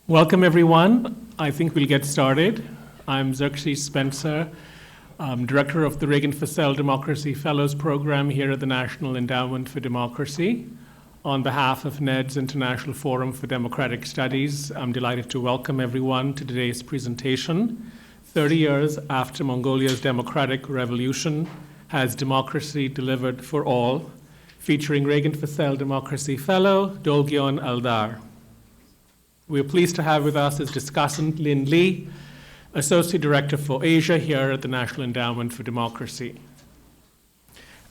Welcome, everyone. I think we'll get started. I'm Xerxes Spencer, Director of the Reagan-Fascell Democracy Fellows Program here at the National Endowment for Democracy. On behalf of NED's International Forum for Democratic Studies, I'm delighted to welcome everyone to today's presentation. 30 years after Mongolia's democratic revolution, has democracy delivered for all? Featuring Reagan-Fascell Democracy Fellow, Dolgion Aldar. We're pleased to have with us as discussant Lynn Lee, Associate Director for Asia here at the National Endowment for Democracy.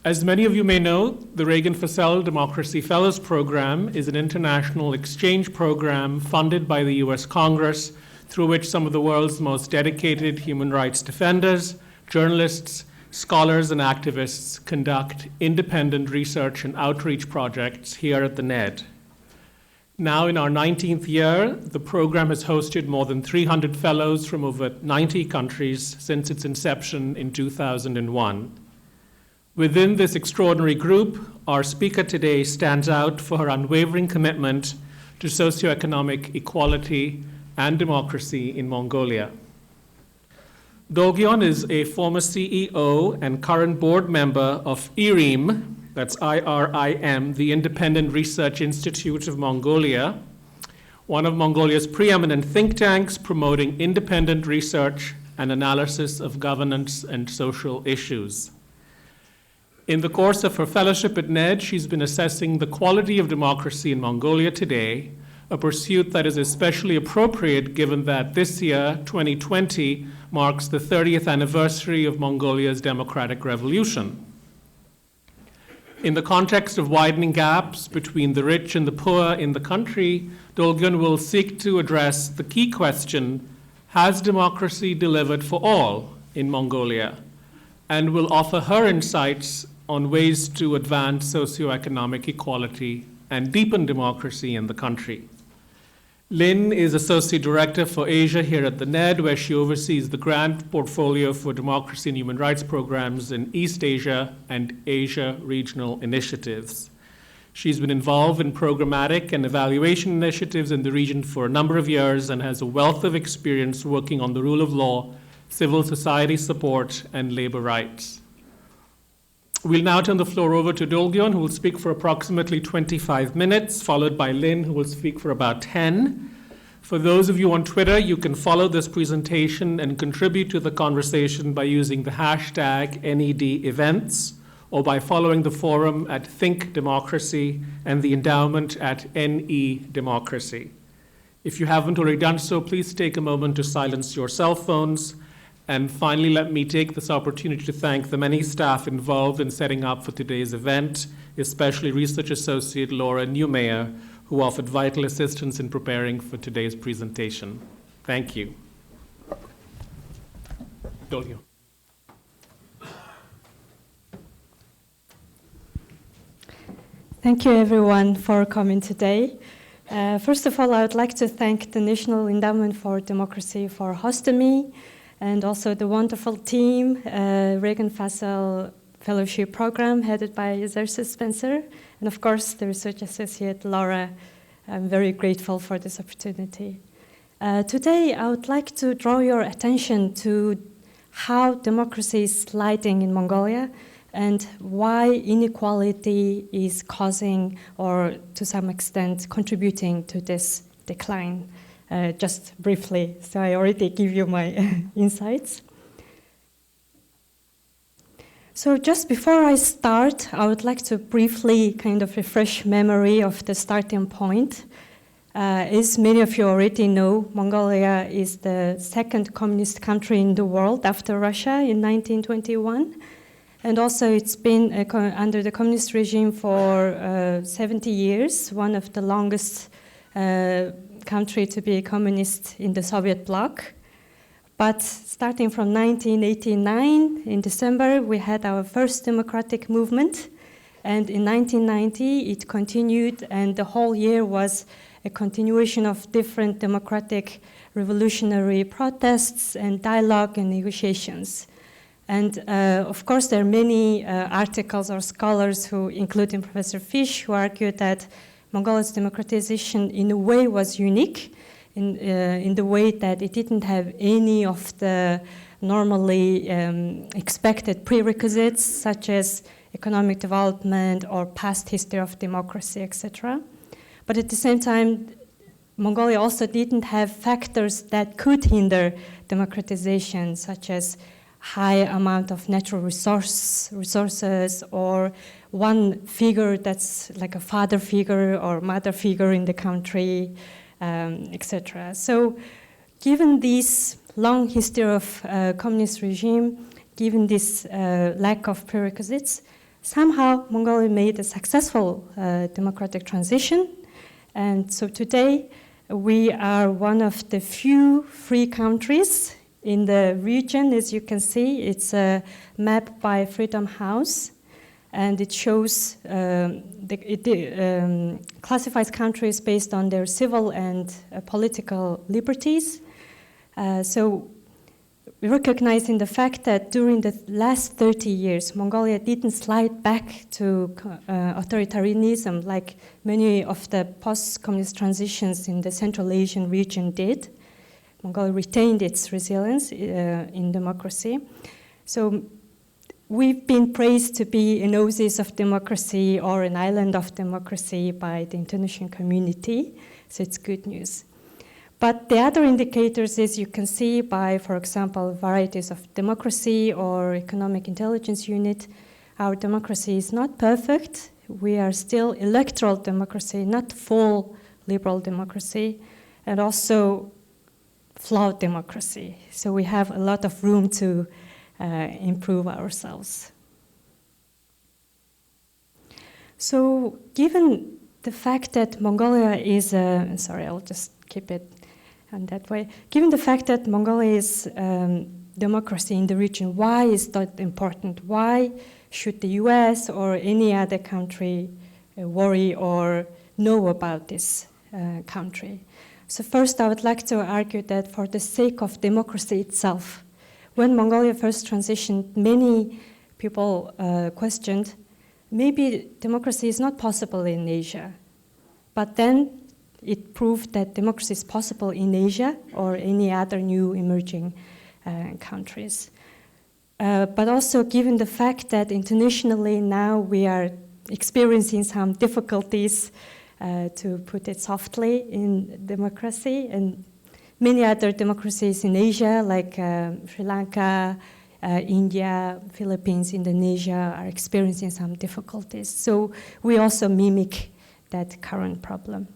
As many of you may know, the Reagan-Fascell Democracy Fellows Program is an international exchange program funded by the US Congress, through which some of the world's most dedicated human rights defenders, journalists, scholars, and activists conduct independent research and outreach projects here at the NED. Now in our 19th year, the program has hosted more than 300 fellows from over 90 countries since its inception in 2001. Within this extraordinary group, our speaker today stands out for her unwavering commitment to socioeconomic equality and democracy in Mongolia. Dolgion is a former CEO and current board member of IRIM, that's IRIM, the Independent Research Institute of Mongolia, one of Mongolia's preeminent think tanks promoting independent research and analysis of governance and social issues. In the course of her fellowship at NED, she's been assessing the quality of democracy in Mongolia today, a pursuit that is especially appropriate given that this year, 2020, marks the 30th anniversary of Mongolia's democratic revolution. In the context of widening gaps between the rich and the poor in the country, Dolgion will seek to address the key question, has democracy delivered for all in Mongolia? And will offer her insights on ways to advance socioeconomic equality and deepen democracy in the country. Lynn is Associate Director for Asia here at the NED, where she oversees the grant portfolio for democracy and human rights programs in East Asia and Asia regional initiatives. She's been involved in programmatic and evaluation initiatives in the region for a number of years and has a wealth of experience working on the rule of law, civil society support, and labor rights. We'll now turn the floor over to Dolgion, who will speak for approximately 25 minutes, followed by Lynn, who will speak for about 10. For those of you on Twitter, you can follow this presentation and contribute to the conversation by using the hashtag NEDEvents, or by following the forum at Think Democracy and the Endowment at NEDemocracy. If you haven't already done so, please take a moment to silence your cell phones. And finally, let me take this opportunity to thank the many staff involved in setting up for today's event, especially Research Associate Laura Newmayer, who offered vital assistance in preparing for today's presentation. Thank you. Dolgion. Thank you, everyone, for coming today. First of all, I would like to thank the National Endowment for Democracy for hosting me, and also the wonderful team, Reagan-Fascell Fellowship Program, headed by Xerxes Spencer, and of course, the Research Associate Laura. I'm very grateful for this opportunity. Today, I would like to draw your attention to how democracy is sliding in Mongolia and why inequality is causing, or to some extent, contributing to this decline. Just briefly, so I already give you my insights. So just before I start, I would like to briefly kind of refresh memory of the starting point. As many of you already know, Mongolia is the second communist country in the world after Russia in 1921. And also it's been under the communist regime for 70 years, one of the longest country to be communist in the Soviet bloc. But starting from 1989, in December, we had our first democratic movement. And in 1990, it continued, and the whole year was a continuation of different democratic revolutionary protests and dialogue and negotiations. And of course, there are many articles or scholars who, including Professor Fish, who argued that Mongolia's democratization in a way was unique in the way that it didn't have any of the normally expected prerequisites, such as economic development or past history of democracy, etc. But at the same time, Mongolia also didn't have factors that could hinder democratization, such as high amount of natural resources, or one figure that's like a father figure or mother figure in the country, etc. So given this long history of communist regime, given this lack of prerequisites, somehow Mongolia made a successful democratic transition. And so today we are one of the few free countries in the region. As you can see, it's a map by Freedom House, and it shows, it classifies countries based on their civil and political liberties. So recognizing the fact that during the last 30 years, Mongolia didn't slide back to authoritarianism like many of the post-communist transitions in the Central Asian region did. Mongolia retained its resilience in democracy. So we've been praised to be an oasis of democracy or an island of democracy by the international community, so it's good news. But the other indicators, as you can see by, for example, varieties of democracy or economic intelligence unit, our democracy is not perfect. We are still electoral democracy, not full liberal democracy, and also flawed democracy. So we have a lot of room to improve ourselves. So given the fact that Mongolia is, sorry, I'll just keep it and that way. Given the fact that Mongolia is democracy in the region, why is that important? Why should the US or any other country worry or know about this country? So first, I would like to argue that for the sake of democracy itself, when Mongolia first transitioned, many people questioned, maybe democracy is not possible in Asia. But then it proved that democracy is possible in Asia or any other new emerging countries. But also given the fact that internationally now we are experiencing some difficulties, to put it softly, in democracy, and many other democracies in Asia like Sri Lanka, India, Philippines, Indonesia are experiencing some difficulties. So we also mimic that current problem.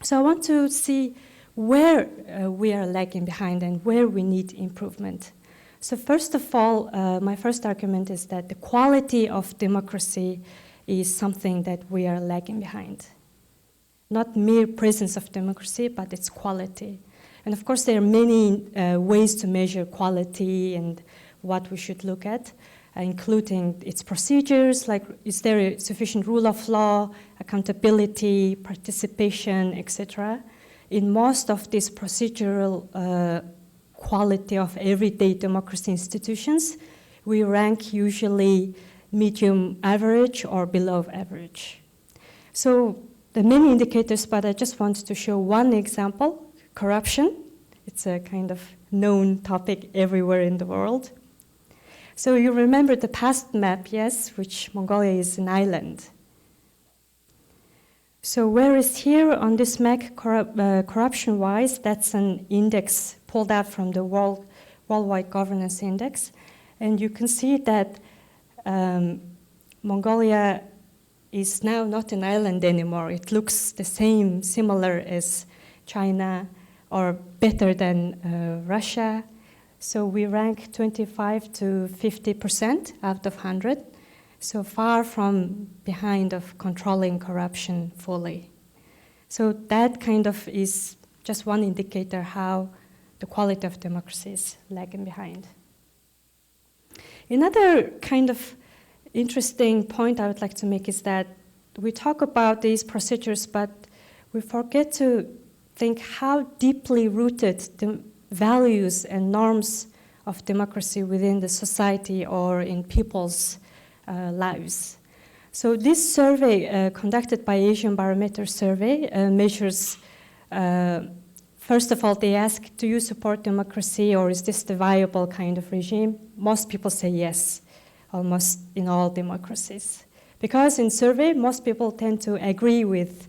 So I want to see where we are lagging behind and where we need improvement. So first of all, my first argument is that the quality of democracy is something that we are lagging behind. Not mere presence of democracy, but its quality. And of course, there are many ways to measure quality and what we should look at, including its procedures, like is there a sufficient rule of law, accountability, participation, etc. In most of these procedural quality of everyday democracy institutions, we rank usually medium average or below average. So there are many indicators, but I just want to show one example, corruption. It's a kind of known topic everywhere in the world. So you remember the past map, yes, which Mongolia is an island. So whereas here on this map, corruption-wise, that's an index pulled out from the Worldwide Governance Index. And you can see that Mongolia is now not an island anymore. It looks the same, similar as China, or better than Russia. So we rank 25 to 50% out of 100. So far from behind of controlling corruption fully. So that kind of is just one indicator how the quality of democracy is lagging behind. Another kind of interesting point I would like to make is that we talk about these procedures, but we forget to think how deeply rooted the values and norms of democracy within the society or in people's lives. So this survey conducted by Asian Barometer Survey measures First of all, they ask, do you support democracy or is this the viable kind of regime? Most people say yes, almost in all democracies. Because in survey, most people tend to agree with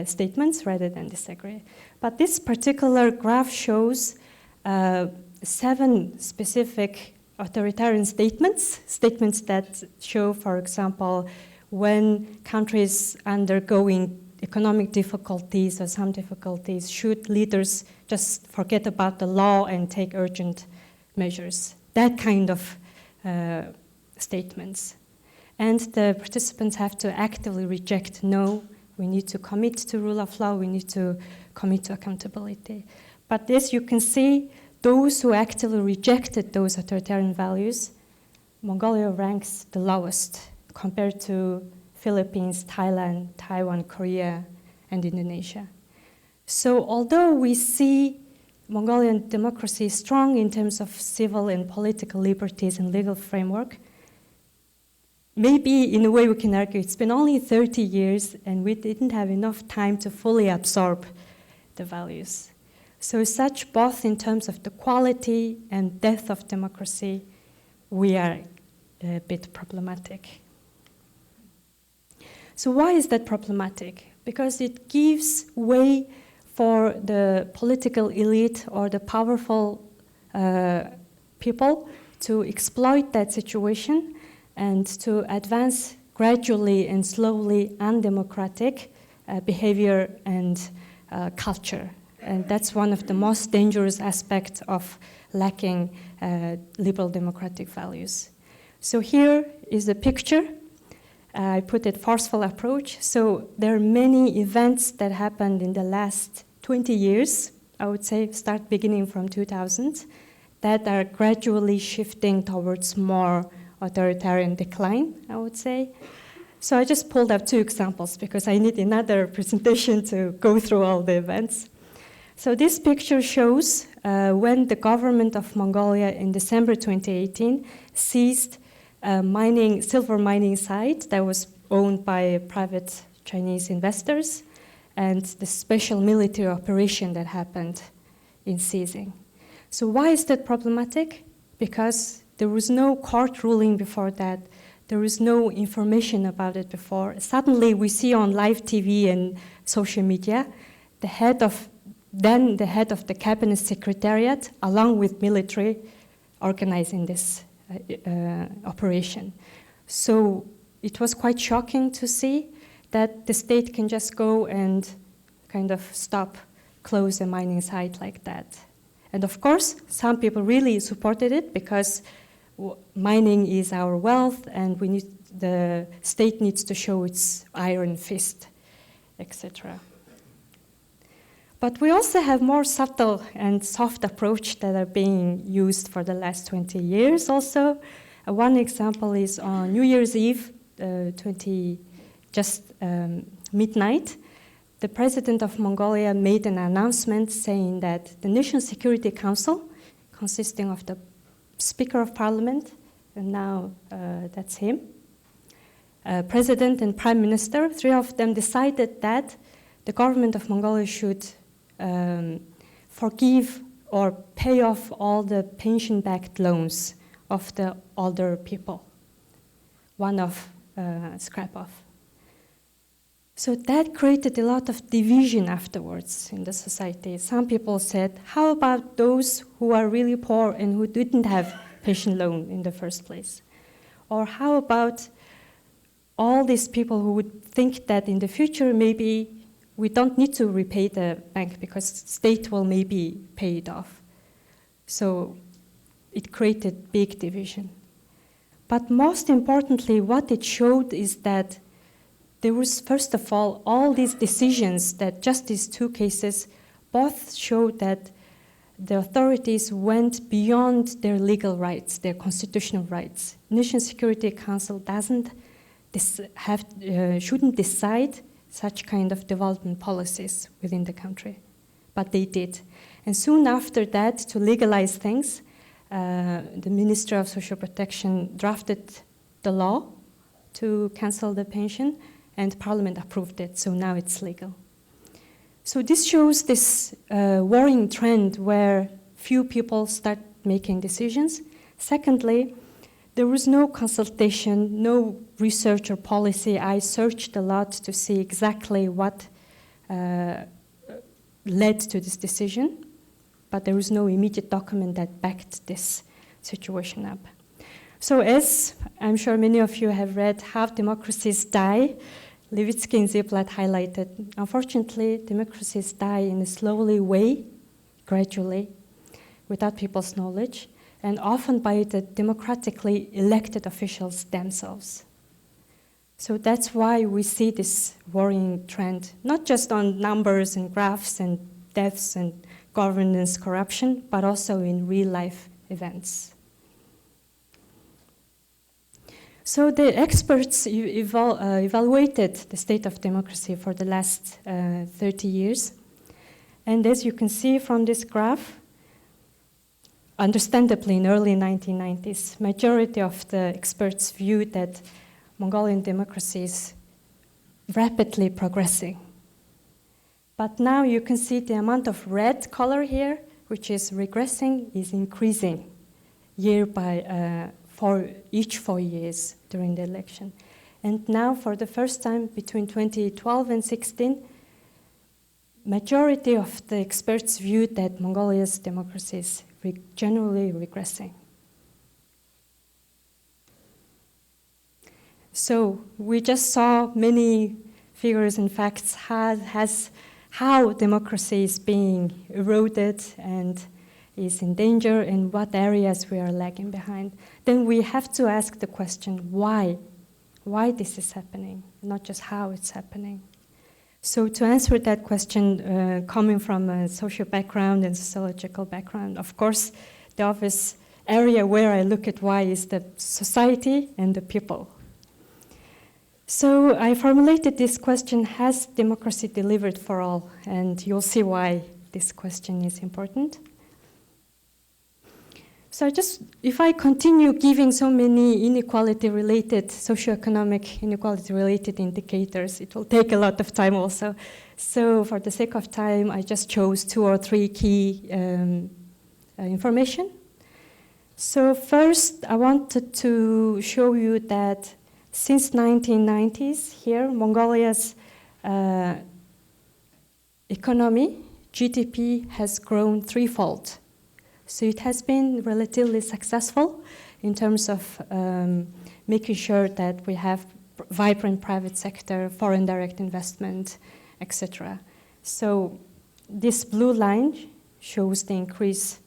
statements rather than disagree. But this particular graph shows 7 specific authoritarian statements that show, for example, when countries undergoing economic difficulties or some difficulties, should leaders just forget about the law and take urgent measures? That kind of statements. And the participants have to actively reject, no, we need to commit to rule of law, we need to commit to accountability. But as you can see, those who actively rejected those authoritarian values, Mongolia ranks the lowest compared to Philippines, Thailand, Taiwan, Korea, and Indonesia. So although we see Mongolian democracy strong in terms of civil and political liberties and legal framework, maybe in a way we can argue it's been only 30 years and we didn't have enough time to fully absorb the values. So such both in terms of the quality and depth of democracy, we are a bit problematic. So why is that problematic? Because it gives way for the political elite or the powerful people to exploit that situation and to advance gradually and slowly undemocratic behavior and culture. And that's one of the most dangerous aspects of lacking liberal democratic values. So here is a picture. I put it forceful approach. So there are many events that happened in the last 20 years, I would say, start beginning from 2000, that are gradually shifting towards more authoritarian decline, I would say. So I just pulled up 2 examples because I need another presentation to go through all the events. So this picture shows when the government of Mongolia in December 2018 seized a silver mining site that was owned by private Chinese investors and the special military operation that happened in seizing. So why is that problematic? Because there was no court ruling before that. There was no information about it before. Suddenly we see on live TV and social media the head of the cabinet secretariat, along with military, organizing this operation. So it was quite shocking to see that the state can just go and kind of close a mining site like that. And of course, some people really supported it because mining is our wealth and the state needs to show its iron fist, etc. But we also have more subtle and soft approach that are being used for the last 20 years also. One example is on New Year's Eve, midnight, the president of Mongolia made an announcement saying that the National Security Council, consisting of the Speaker of Parliament, and now that's him, President and Prime Minister, 3 of them decided that the government of Mongolia should forgive or pay off all the pension-backed loans of the older people. One-off scrap-off. So that created a lot of division afterwards in the society. Some people said, how about those who are really poor and who didn't have pension loan in the first place? Or how about all these people who would think that in the future maybe we don't need to repay the bank because state will maybe pay it off. So it created big division. But most importantly, what it showed is that there was, first of all these decisions that just these 2 cases both showed that the authorities went beyond their legal rights, their constitutional rights. National Security Council shouldn't decide such kind of development policies within the country, but they did. And soon after that, to legalize things, the Ministry of Social Protection drafted the law to cancel the pension, and Parliament approved it, so now it's legal. So this shows this worrying trend where few people start making decisions. Secondly, there was no consultation, no research or policy. I searched a lot to see exactly what led to this decision, but there was no immediate document that backed this situation up. So as I'm sure many of you have read, How Democracies Die, Levitsky and Ziblatt highlighted, unfortunately, democracies die in a slowly way, gradually, without people's knowledge, and often by the democratically elected officials themselves. So that's why we see this worrying trend, not just on numbers and graphs and deaths and governance corruption, but also in real-life events. So the experts evaluated the state of democracy for the last 30 years. And as you can see from this graph, understandably in early 1990s, majority of the experts viewed that Mongolian democracy is rapidly progressing. But now you can see the amount of red color here, which is regressing, is increasing year by for each 4 years during the election. And now for the first time between 2012 and 16, majority of the experts viewed that Mongolia's democracy is generally regressing. So we just saw many figures and facts how democracy is being eroded and is in danger, in what areas we are lagging behind. Then we have to ask the question, why? Why this is happening, not just how it's happening. So to answer that question, coming from a social background and sociological background, of course, the obvious area where I look at why is the society and the people. So I formulated this question, has democracy delivered for all? And you'll see why this question is important. So if I continue giving so many inequality-related, socioeconomic inequality-related indicators, it will take a lot of time also. So for the sake of time, I just chose 2 or 3 key information. So first, I wanted to show you that since 1990s, here, Mongolia's economy, GDP, has grown threefold. So it has been relatively successful in terms of making sure that we have vibrant private sector, foreign direct investment, etc. So this blue line shows the increase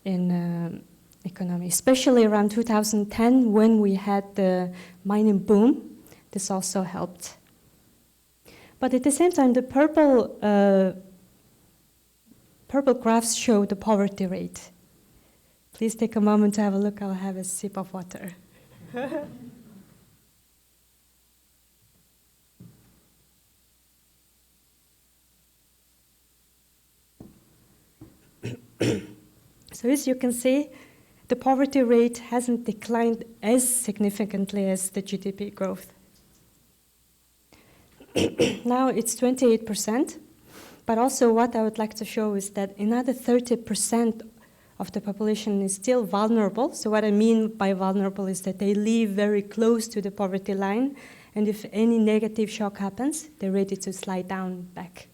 in economy, especially around 2010 when we had the mining boom. This also helped. But at the same time, the purple graphs show the poverty rate. Please take a moment to have a look. I'll have a sip of water. So as you can see, the poverty rate hasn't declined as significantly as the GDP growth. Now it's 28%, but also what I would like to show is that another 30% of the population is still vulnerable. So what I mean by vulnerable is that they live very close to the poverty line, and if any negative shock happens, they're ready to slide down back.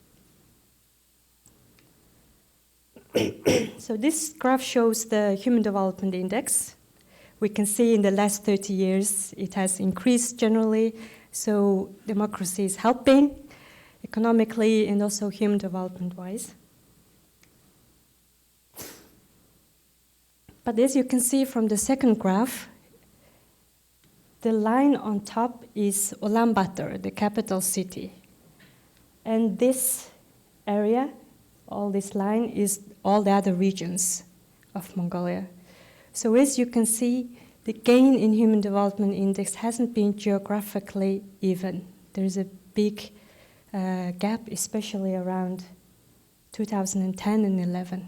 So this graph shows the Human Development Index. We can see in the last 30 years it has increased generally, so democracy is helping economically and also human development-wise. But as you can see from the second graph, the line on top is Ulaanbaatar, the capital city. And this area, all this line, is all the other regions of Mongolia. So as you can see, the gain in Human Development Index hasn't been geographically even. There's a big gap, especially around 2010 and 11.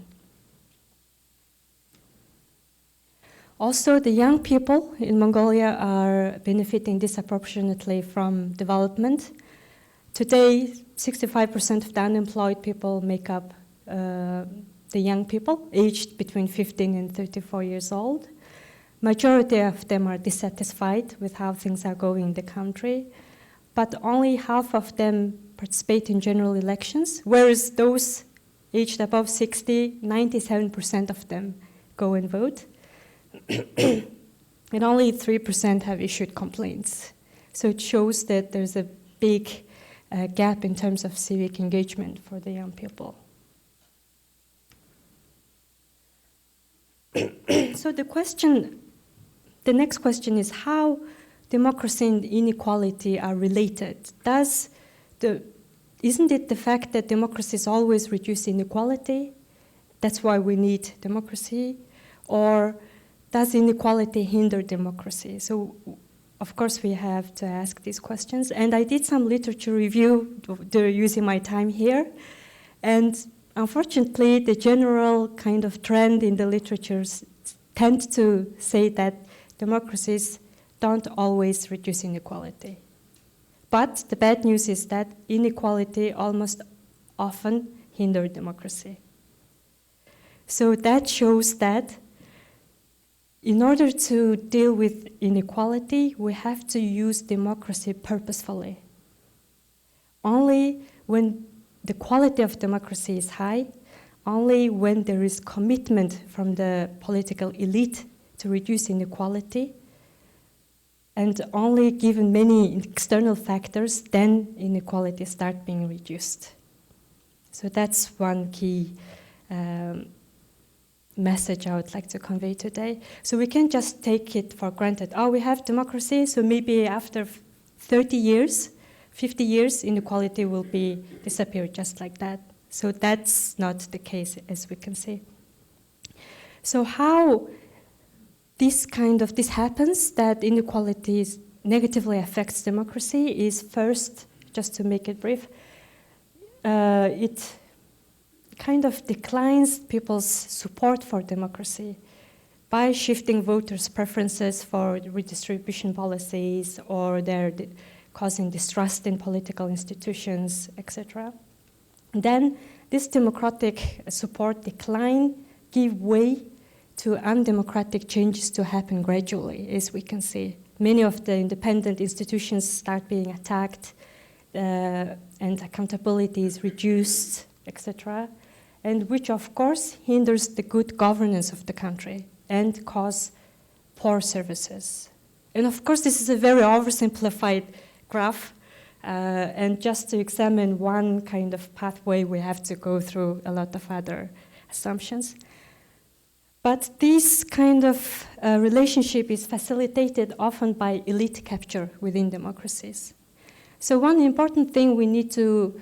Also, the young people in Mongolia are benefiting disproportionately from development. Today, 65% of the unemployed people make up the young people, aged between 15 and 34 years old. Majority of them are dissatisfied with how things are going in the country, but only half of them participate in general elections, whereas those aged above 60, 97% of them go and vote. And only 3% have issued complaints. So it shows that there's a big gap in terms of civic engagement for the young people. So the next question is how democracy and inequality are related. Isn't it the fact that democracy is always reduce inequality? That's why we need democracy? Or does inequality hinder democracy? So, of course, we have to ask these questions. And I did some literature review using my time here. And unfortunately, the general kind of trend in the literatures tend to say that democracies don't always reduce inequality. But the bad news is that inequality almost often hinders democracy. So that shows that in order to deal with inequality, we have to use democracy purposefully. Only when the quality of democracy is high, only when there is commitment from the political elite to reduce inequality, and only given many external factors, then inequality starts being reduced. So that's one key message I would like to convey today. So we can't just take it for granted. Oh, we have democracy, so maybe after 30 years, 50 years, inequality will be disappear just like that. So that's not the case, as we can see. So how this happens, that inequality negatively affects democracy, is first, just to make it brief, it kind of declines people's support for democracy by shifting voters' preferences for redistribution policies, or they're causing distrust in political institutions, etc. Then this democratic support decline give way to undemocratic changes to happen gradually, as we can see. Many of the independent institutions start being attacked, and accountability is reduced, etc., and which, of course, hinders the good governance of the country and cause poor services. And of course, this is a very oversimplified graph, and just to examine one kind of pathway, we have to go through a lot of other assumptions. But this kind of relationship is facilitated often by elite capture within democracies. So one important thing we need to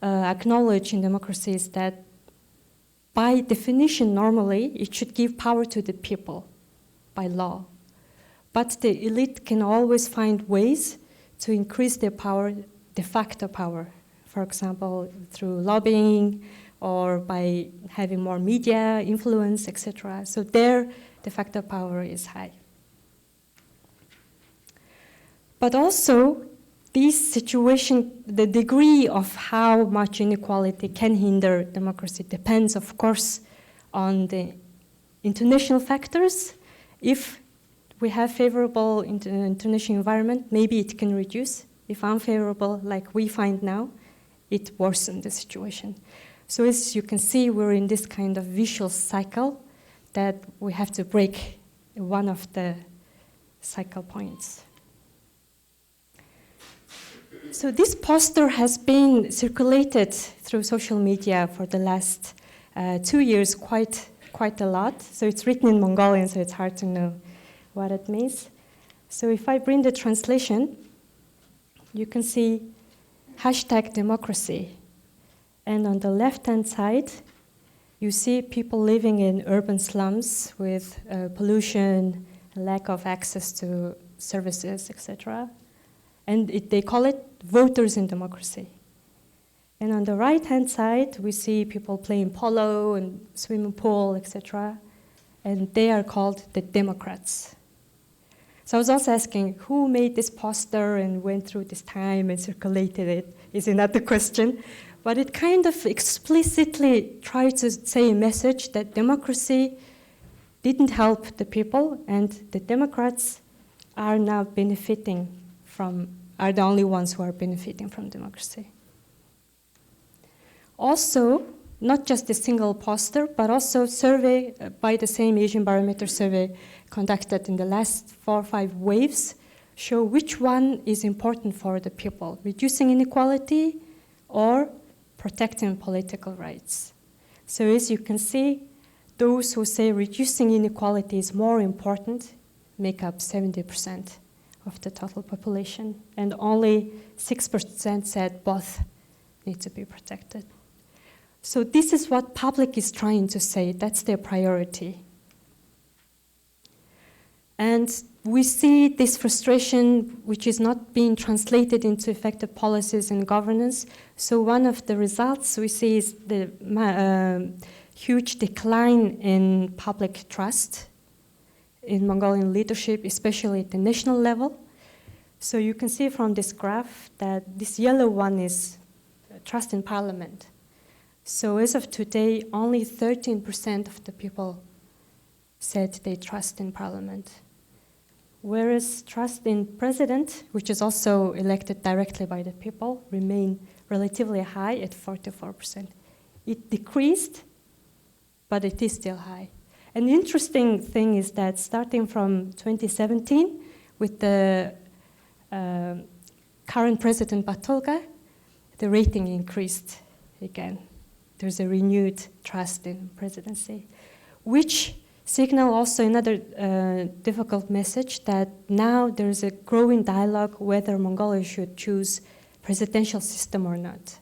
acknowledge in democracy is that by definition, normally, it should give power to the people by law. But the elite can always find ways to increase their power, de facto power, for example, through lobbying or by having more media influence, etc. So their de facto power is high. But also, this situation, the degree of how much inequality can hinder democracy depends, of course, on the international factors. If we have favorable international environment, maybe it can reduce. If unfavorable, like we find now, it worsens the situation. So as you can see, we're in this kind of vicious cycle that we have to break one of the cycle points. So this poster has been circulated through social media for the last 2 years quite a lot. So it's written in Mongolian, so it's hard to know what it means. So if I bring the translation, you can see #democracy. And on the left-hand side, you see people living in urban slums with pollution, lack of access to services, etc. And they call it voters in democracy. And on the right-hand side, we see people playing polo and swimming pool, etc. And they are called the Democrats. So I was also asking, who made this poster and went through this time and circulated it is another question. But it kind of explicitly tried to say a message that democracy didn't help the people, and the Democrats are now benefiting are the only ones who are benefiting from democracy. Also, not just a single poster, but also survey by the same Asian Barometer survey conducted in the last 4 or 5 waves show which one is important for the people, reducing inequality or protecting political rights. So as you can see, those who say reducing inequality is more important make up 70% of the total population, and only 6% said both need to be protected. So this is what public is trying to say. That's their priority. And we see this frustration, which is not being translated into effective policies and governance. So one of the results we see is the huge decline in public trust in Mongolian leadership, especially at the national level. So you can see from this graph that this yellow one is trust in parliament. So as of today, only 13% of the people said they trust in parliament. Whereas trust in president, which is also elected directly by the people, remain relatively high at 44%. It decreased, but it is still high. An interesting thing is that starting from 2017, with the current president Batulga, the rating increased again. There's a renewed trust in presidency, which signal also another difficult message that now there's a growing dialogue whether Mongolia should choose presidential system or not.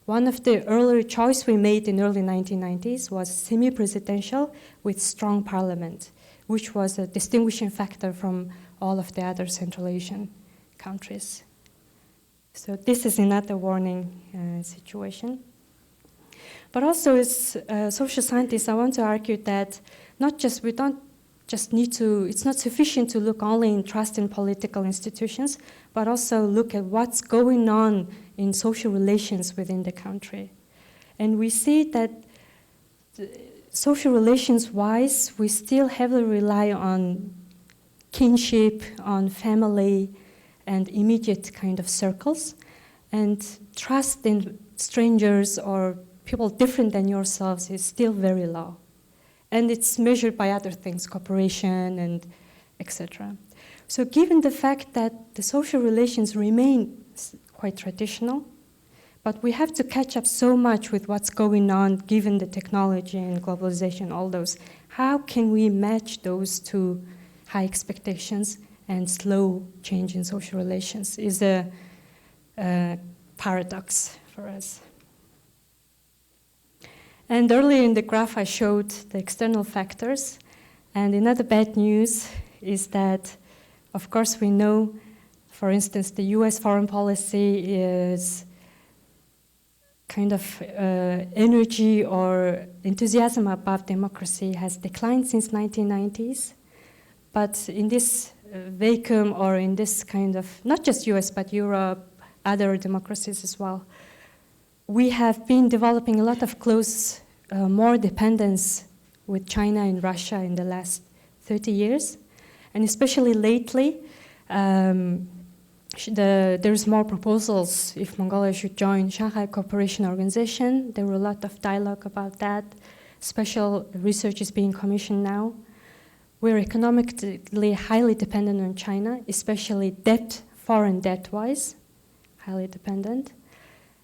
One of the earlier choice we made in early 1990s was semi-presidential with strong parliament, which was a distinguishing factor from all of the other Central Asian countries. So this is another warning situation. But also as social scientists, I want to argue that we don't just need to, it's not sufficient to look only in trust in political institutions, but also look at what's going on in social relations within the country. And we see that social relations-wise, we still heavily rely on kinship, on family, and immediate kind of circles. And trust in strangers or people different than yourselves is still very low. And it's measured by other things, cooperation and etc. So given the fact that the social relations remain quite traditional, but we have to catch up so much with what's going on given the technology and globalization, all those, how can we match those two high expectations and slow change in social relations is a paradox for us. And earlier in the graph, I showed the external factors. And another bad news is that, of course, we know, for instance, the US foreign policy is kind of energy or enthusiasm about democracy has declined since 1990s. But in this vacuum or in this kind of, not just US, but Europe, other democracies as well, we have been developing a lot of more dependence with China and Russia in the last 30 years. And especially lately, there's more proposals if Mongolia should join Shanghai Cooperation Organization. There were a lot of dialogue about that. Special research is being commissioned now. We're economically highly dependent on China, especially foreign debt-wise, highly dependent.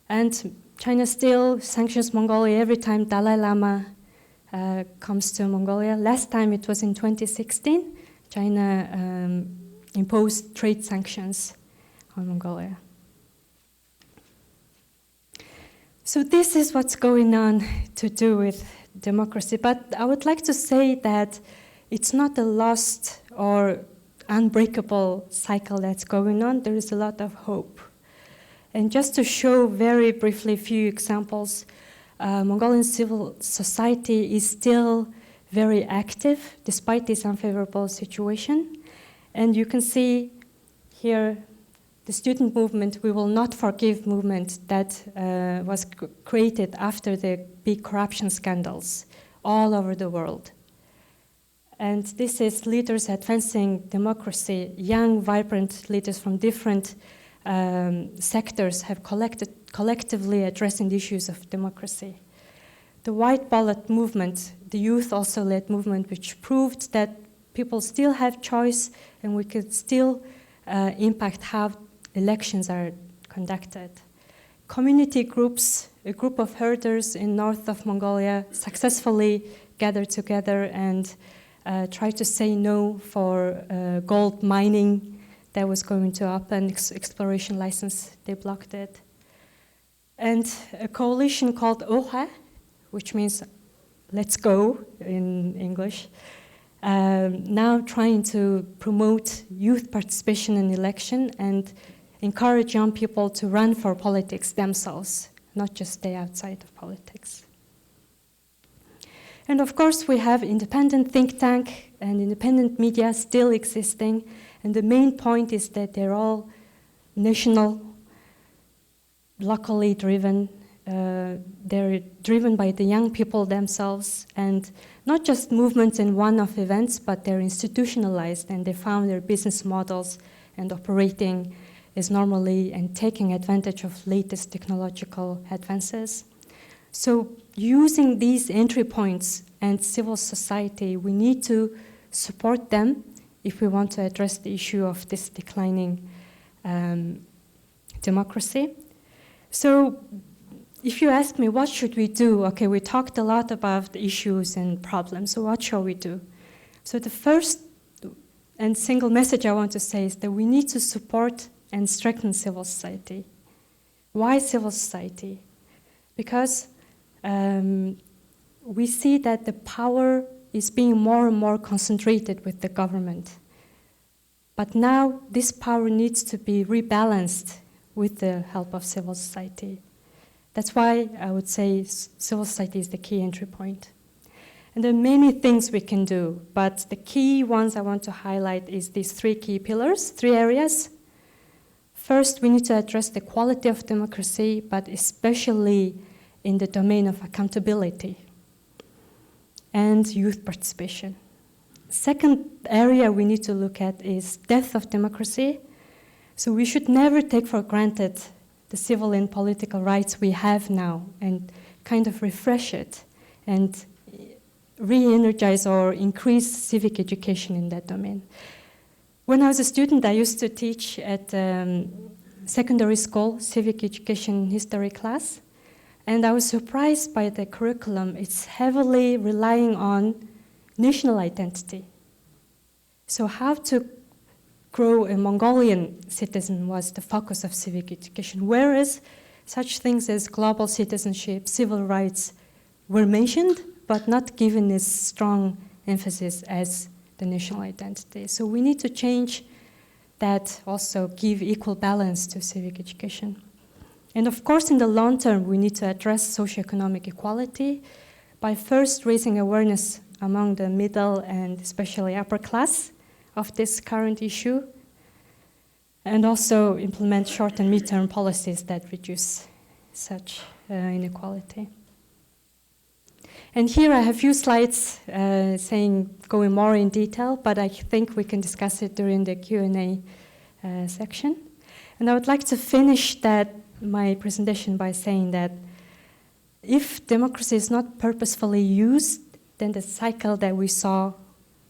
And China still sanctions Mongolia every time Dalai Lama comes to Mongolia. Last time it was in 2016, China imposed trade sanctions on Mongolia. So this is what's going on to do with democracy. But I would like to say that it's not a lost or unbreakable cycle that's going on. There is a lot of hope. And just to show very briefly a few examples, Mongolian civil society is still very active despite this unfavorable situation. And you can see here the student movement, We Will Not Forgive movement that was created after the big corruption scandals all over the world. And this is leaders advancing democracy. Young, vibrant leaders from different sectors have collectively addressing the issues of democracy. The white ballot movement, the youth also led movement, which proved that people still have choice and we could still impact how elections are conducted. Community groups, a group of herders in north of Mongolia successfully gathered together and tried to say no for gold mining that was going to open exploration license. They blocked it. And a coalition called Oha, which means let's go in English, now trying to promote youth participation in election and encourage young people to run for politics themselves, not just stay outside of politics. And of course, we have independent think tank and independent media still existing. And the main point is that they're all national, locally driven. They're driven by the young people themselves. And not just movements in one-off events, but they're institutionalized and they found their business models and operating as normally and taking advantage of latest technological advances. So using these entry points and civil society, we need to support them if we want to address the issue of this declining democracy. So if you ask me, what should we do? Okay, we talked a lot about the issues and problems, so what shall we do? So the first and single message I want to say is that we need to support and strengthen civil society. Why civil society? Because we see that the power is being more and more concentrated with the government. But now this power needs to be rebalanced with the help of civil society. That's why I would say civil society is the key entry point. And there are many things we can do, but the key ones I want to highlight is these three key pillars, three areas. First, we need to address the quality of democracy, but especially in the domain of accountability and youth participation. Second area we need to look at is depth of democracy. So we should never take for granted the civil and political rights we have now and kind of refresh it and re-energize or increase civic education in that domain. When I was a student, I used to teach at secondary school civic education history class. And I was surprised by the curriculum. It's heavily relying on national identity. So how to grow a Mongolian citizen was the focus of civic education, whereas such things as global citizenship, civil rights were mentioned, but not given as strong emphasis as the national identity. So we need to change that, also give equal balance to civic education. And of course, in the long term, we need to address socioeconomic equality by first raising awareness among the middle and especially upper class of this current issue, and also implement short and mid-term policies that reduce such inequality. And here I have a few slides going more in detail, but I think we can discuss it during the Q&A section. And I would like to finish my presentation by saying that if democracy is not purposefully used, then the cycle that we saw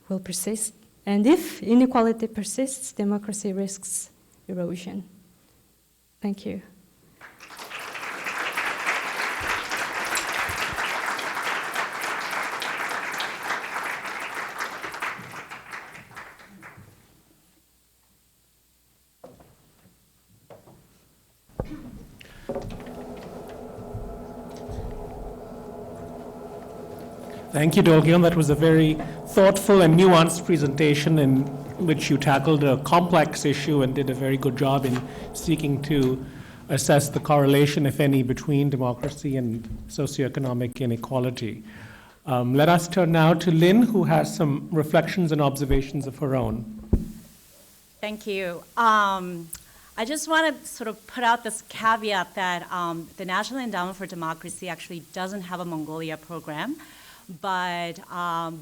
will persist. And if inequality persists, democracy risks erosion. Thank you. Thank you, Dolgion. That was a very thoughtful and nuanced presentation in which you tackled a complex issue and did a very good job in seeking to assess the correlation, if any, between democracy and socioeconomic inequality. Let us turn now to Lynn, who has some reflections and observations of her own. Thank you. I just want to sort of put out this caveat that the National Endowment for Democracy actually doesn't have a Mongolia program, but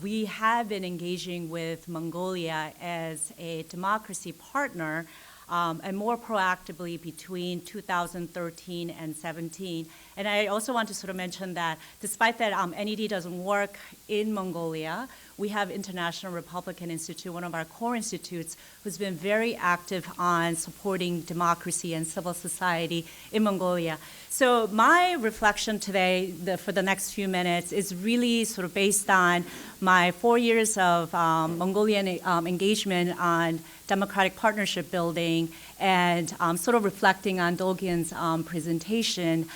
we have been engaging with Mongolia as a democracy partner and more proactively between 2013 and 17. And I also want to sort of mention that despite that NED doesn't work in Mongolia, we have International Republican Institute, one of our core institutes, who's been very active on supporting democracy and civil society in Mongolia. So my reflection today for the next few minutes is really sort of based on my 4 years of Mongolian engagement on democratic partnership building and sort of reflecting on Dolgion's presentation.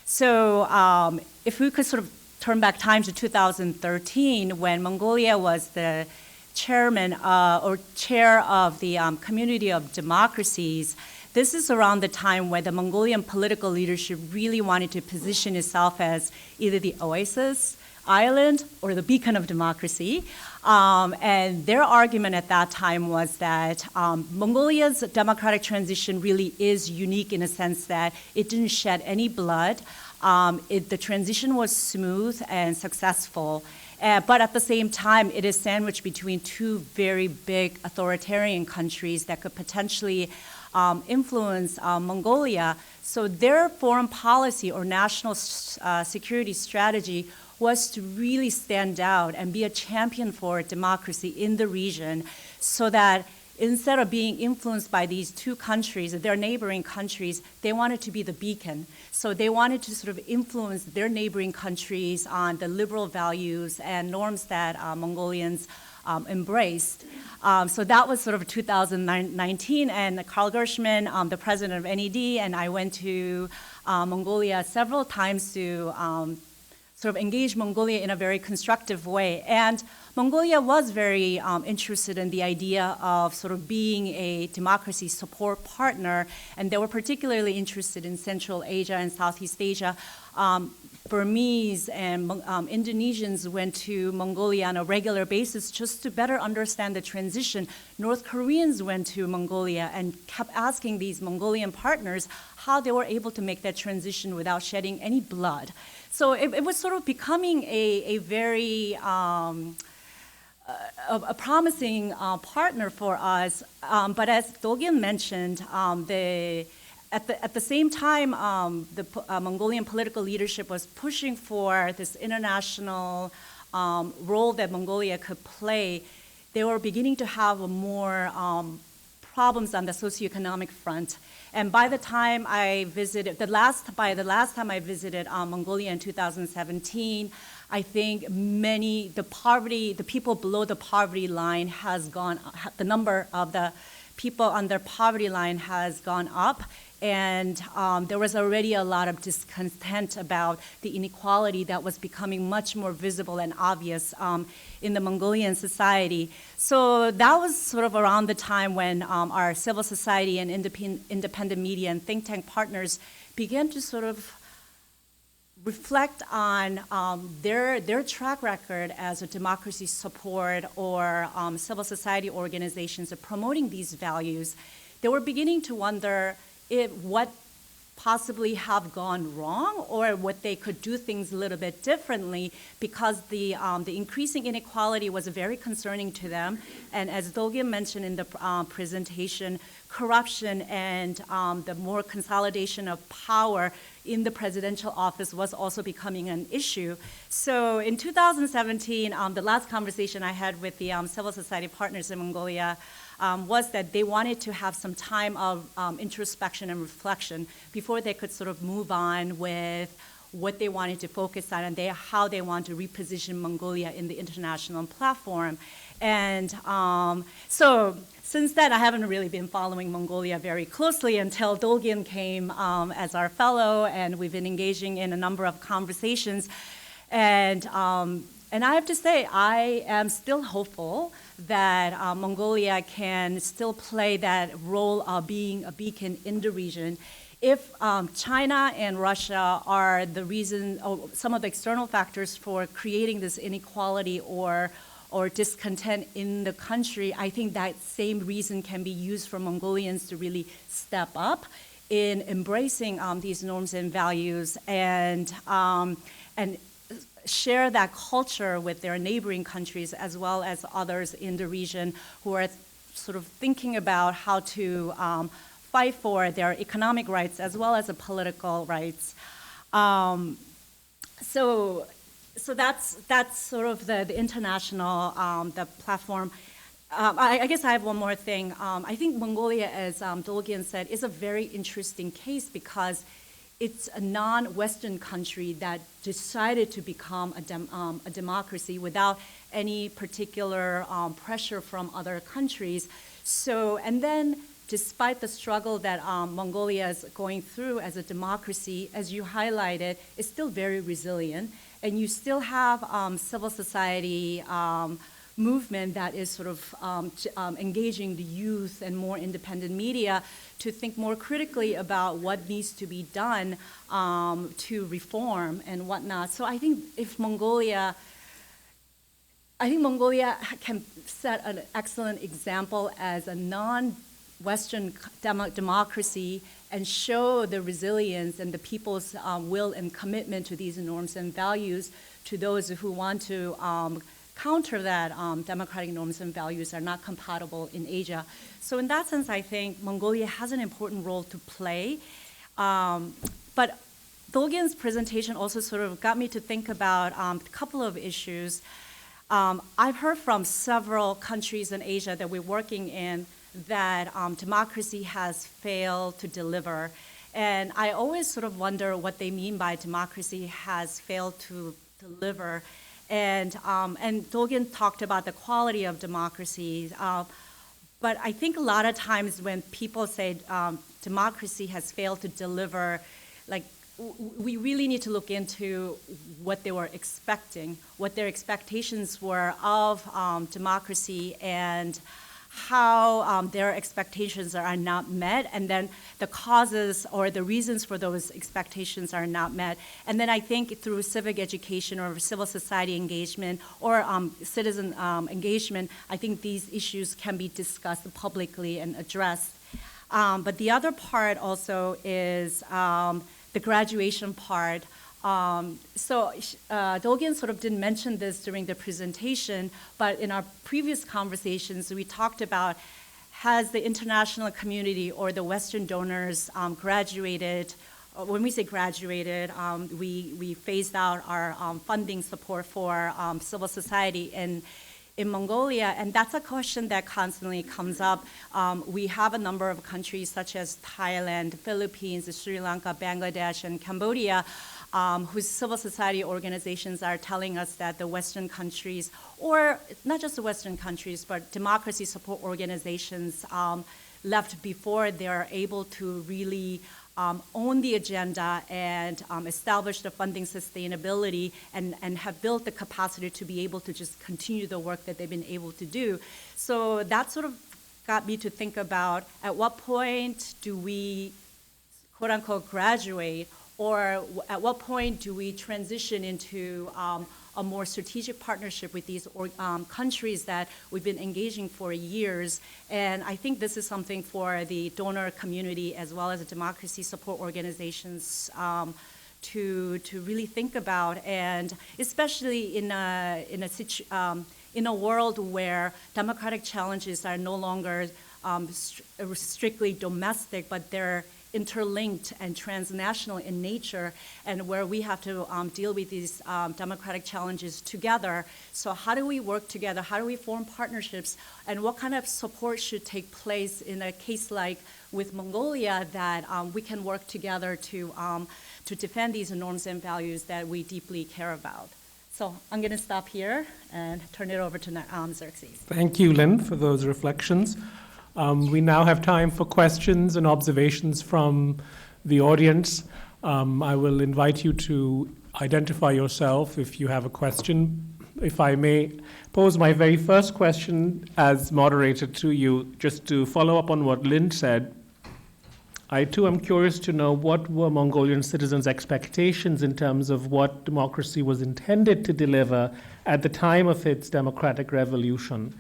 So if we could sort of turn back time to 2013 when Mongolia was the chairman or chair of the Community of Democracies. This is around the time where the Mongolian political leadership really wanted to position itself as either the oasis island or the beacon of democracy. And their argument at that time was that Mongolia's democratic transition really is unique in a sense that it didn't shed any blood. The transition was smooth and successful, but at the same time, it is sandwiched between two very big authoritarian countries that could potentially influence Mongolia. So their foreign policy or national security strategy was to really stand out and be a champion for democracy in the region so that instead of being influenced by these two countries, their neighboring countries, they wanted to be the beacon. So they wanted to sort of influence their neighboring countries on the liberal values and norms that Mongolians embraced. So that was sort of 2019, and Carl Gershman, the president of NED, and I went to Mongolia several times to sort of engage Mongolia in a very constructive way. And Mongolia was very interested in the idea of sort of being a democracy support partner, and they were particularly interested in Central Asia and Southeast Asia. Burmese and Indonesians went to Mongolia on a regular basis just to better understand the transition. North Koreans went to Mongolia and kept asking these Mongolian partners how they were able to make that transition without shedding any blood. So it was sort of becoming a very a promising partner for us. But as Dolgion mentioned, at the same time, the Mongolian political leadership was pushing for this international role that Mongolia could play. They were beginning to have more problems on the socioeconomic front. And by the time I visited, by the last time I visited Mongolia in 2017, I think the people below the poverty line has gone, the number of the people under poverty line has gone up. And there was already a lot of discontent about the inequality that was becoming much more visible and obvious in the Mongolian society. So that was sort of around the time when our civil society and independent media and think tank partners began to sort of reflect on their track record as a democracy support or civil society organizations of promoting these values. They were beginning to wonder what possibly have gone wrong or what they could do things a little bit differently because the increasing inequality was very concerning to them. And as Dolgion mentioned in the presentation, corruption and the more consolidation of power in the presidential office was also becoming an issue. So in 2017, the last conversation I had with the civil society partners in Mongolia was that they wanted to have some time of introspection and reflection before they could sort of move on with what they wanted to focus on and how they want to reposition Mongolia in the international platform. And so since then, I haven't really been following Mongolia very closely until Dolgion came as our fellow, and we've been engaging in a number of conversations. And I have to say, I am still hopeful that Mongolia can still play that role of being a beacon in the region. If China and Russia are the reason, or some of the external factors for creating this inequality or or discontent in the country, I think that same reason can be used for Mongolians to really step up in embracing these norms and values and share that culture with their neighboring countries as well as others in the region who are sort of thinking about how to fight for their economic rights as well as the political rights. So that's sort of the international, the platform. I guess I have one more thing. I think Mongolia, as Dolgion said, is a very interesting case because it's a non-Western country that decided to become a democracy without any particular pressure from other countries. So, and then despite the struggle that Mongolia is going through as a democracy, as you highlighted, it's still very resilient. And you still have civil society movement that is sort of engaging the youth and more independent media to think more critically about what needs to be done to reform and whatnot. So I think Mongolia can set an excellent example as a non-Western democracy and show the resilience and the people's will and commitment to these norms and values to those who want to counter that democratic norms and values are not compatible in Asia. So in that sense, I think Mongolia has an important role to play. But Dolgion's presentation also sort of got me to think about a couple of issues. I've heard from several countries in Asia that we're working in that democracy has failed to deliver. And I always sort of wonder what they mean by democracy has failed to deliver. And Dolgion talked about the quality of democracy. But I think a lot of times when people say democracy has failed to deliver, like we really need to look into what they were expecting, what their expectations were of democracy and how their expectations are not met, and then the causes or the reasons for those expectations are not met. And then I think through civic education or civil society engagement or citizen engagement, I think these issues can be discussed publicly and addressed. But the other part also is the graduation part. So Dolgion sort of didn't mention this during the presentation, but in our previous conversations, we talked about has the international community or the Western donors graduated. When we say graduated, we phased out our funding support for civil society in Mongolia, and that's a question that constantly comes up. We have a number of countries such as Thailand, the Philippines, Sri Lanka, Bangladesh, and Cambodia, whose civil society organizations are telling us that the Western countries, or not just the Western countries, but democracy support organizations left before they're able to really own the agenda and establish the funding sustainability and have built the capacity to be able to just continue the work that they've been able to do. So that sort of got me to think about at what point do we, quote unquote, graduate, or at what point do we transition into a more strategic partnership with these countries that we've been engaging for years. And I think this is something for the donor community as well as the democracy support organizations to really think about, and especially in a world where democratic challenges are no longer strictly domestic, but they're interlinked and transnational in nature, and where we have to deal with these democratic challenges together. So how do we work together? How do we form partnerships? And what kind of support should take place in a case like with Mongolia that we can work together to defend these norms and values that we deeply care about? So I'm going to stop here and turn it over to Xerxes. Thank you, Lynn, for those reflections. We now have time for questions and observations from the audience. I will invite you to identify yourself if you have a question. If I may pose my very first question as moderator to you, just to follow up on what Lynn said. I too am curious to know what were Mongolian citizens' expectations in terms of what democracy was intended to deliver at the time of its democratic revolution.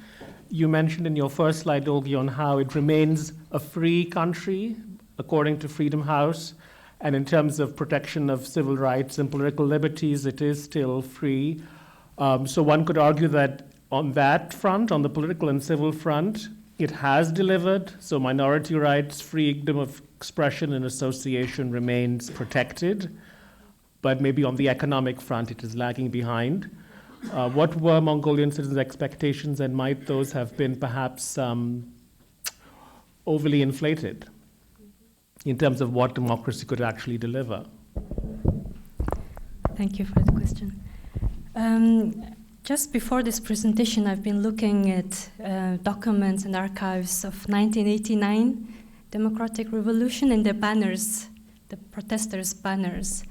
You mentioned in your first slide, Dolgion, how it remains a free country, according to Freedom House, and in terms of protection of civil rights and political liberties, it is still free. So one could argue that on that front, on the political and civil front, it has delivered. So minority rights, freedom of expression and association remains protected. But maybe on the economic front, it is lagging behind. What were Mongolian citizens' expectations, and might those have been perhaps overly inflated in terms of what democracy could actually deliver? Thank you for the question. Just before this presentation, I've been looking at documents and archives of 1989 democratic revolution and the banners, the protesters' banners.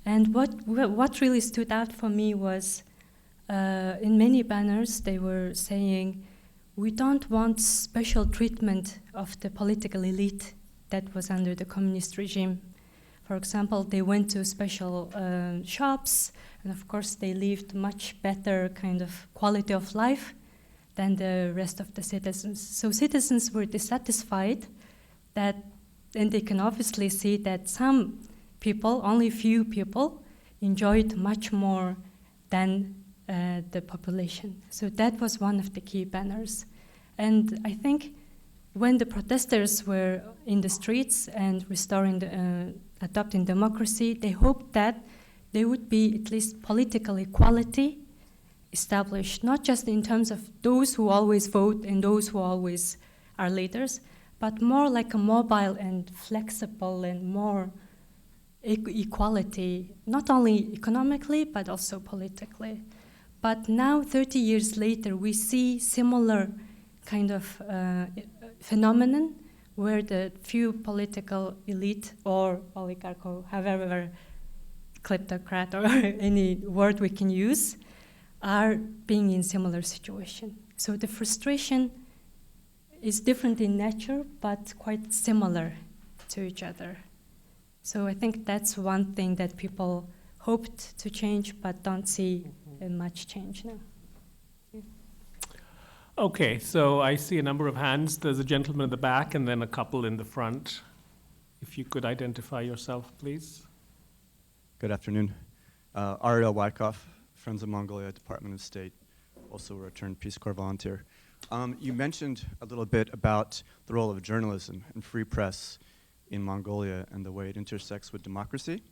And what really stood out for me was in many banners, they were saying, we don't want special treatment of the political elite that was under the communist regime. For example, they went to special shops, and of course they lived much better kind of quality of life than the rest of the citizens. So citizens were dissatisfied that, and they can obviously see that some people, only few people, enjoyed much more than the population. So that was one of the key banners. And I think when the protesters were in the streets and adopting democracy, they hoped that there would be at least political equality established, not just in terms of those who always vote and those who always are leaders, but more like a mobile and flexible and more equality, not only economically, but also politically. But now, 30 years later, we see similar kind of phenomenon where the few political elite or oligarch, or however, kleptocrat or any word we can use, are being in similar situation. So the frustration is different in nature, but quite similar to each other. So I think that's one thing that people hoped to change, but don't see much change now. Okay, so I see a number of hands. There's a gentleman in the back and then a couple in the front. If you could identify yourself, please. Good afternoon. Ariel Wyckoff, Friends of Mongolia, Department of State, also a returned Peace Corps volunteer. You mentioned a little bit about the role of journalism and free press in Mongolia and the way it intersects with democracy.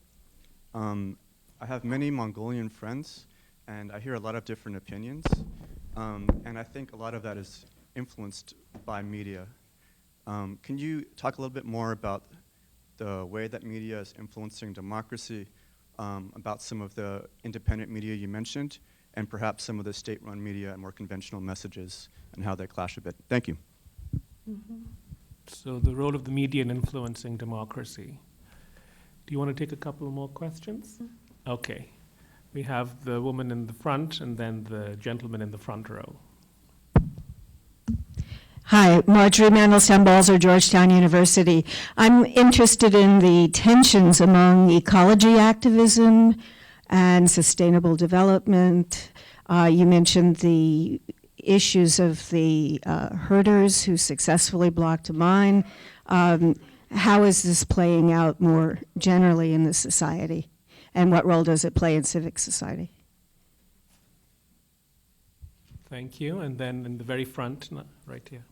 I have many Mongolian friends, and I hear a lot of different opinions. And I think a lot of that is influenced by media. Can you talk a little bit more about the way that media is influencing democracy, about some of the independent media you mentioned, and perhaps some of the state-run media and more conventional messages and how they clash a bit? Thank you. Mm-hmm. So the role of the media in influencing democracy. Do you want to take a couple more questions? Mm-hmm. Okay. We have the woman in the front and then the gentleman in the front row. Hi, Marjorie Mandelstam-Balzer, Georgetown University. I'm interested in the tensions among ecology activism and sustainable development. You mentioned the issues of the herders who successfully blocked a mine. How is this playing out more generally in the society? And what role does it play in civic society? Thank you. And then in the very front, right here.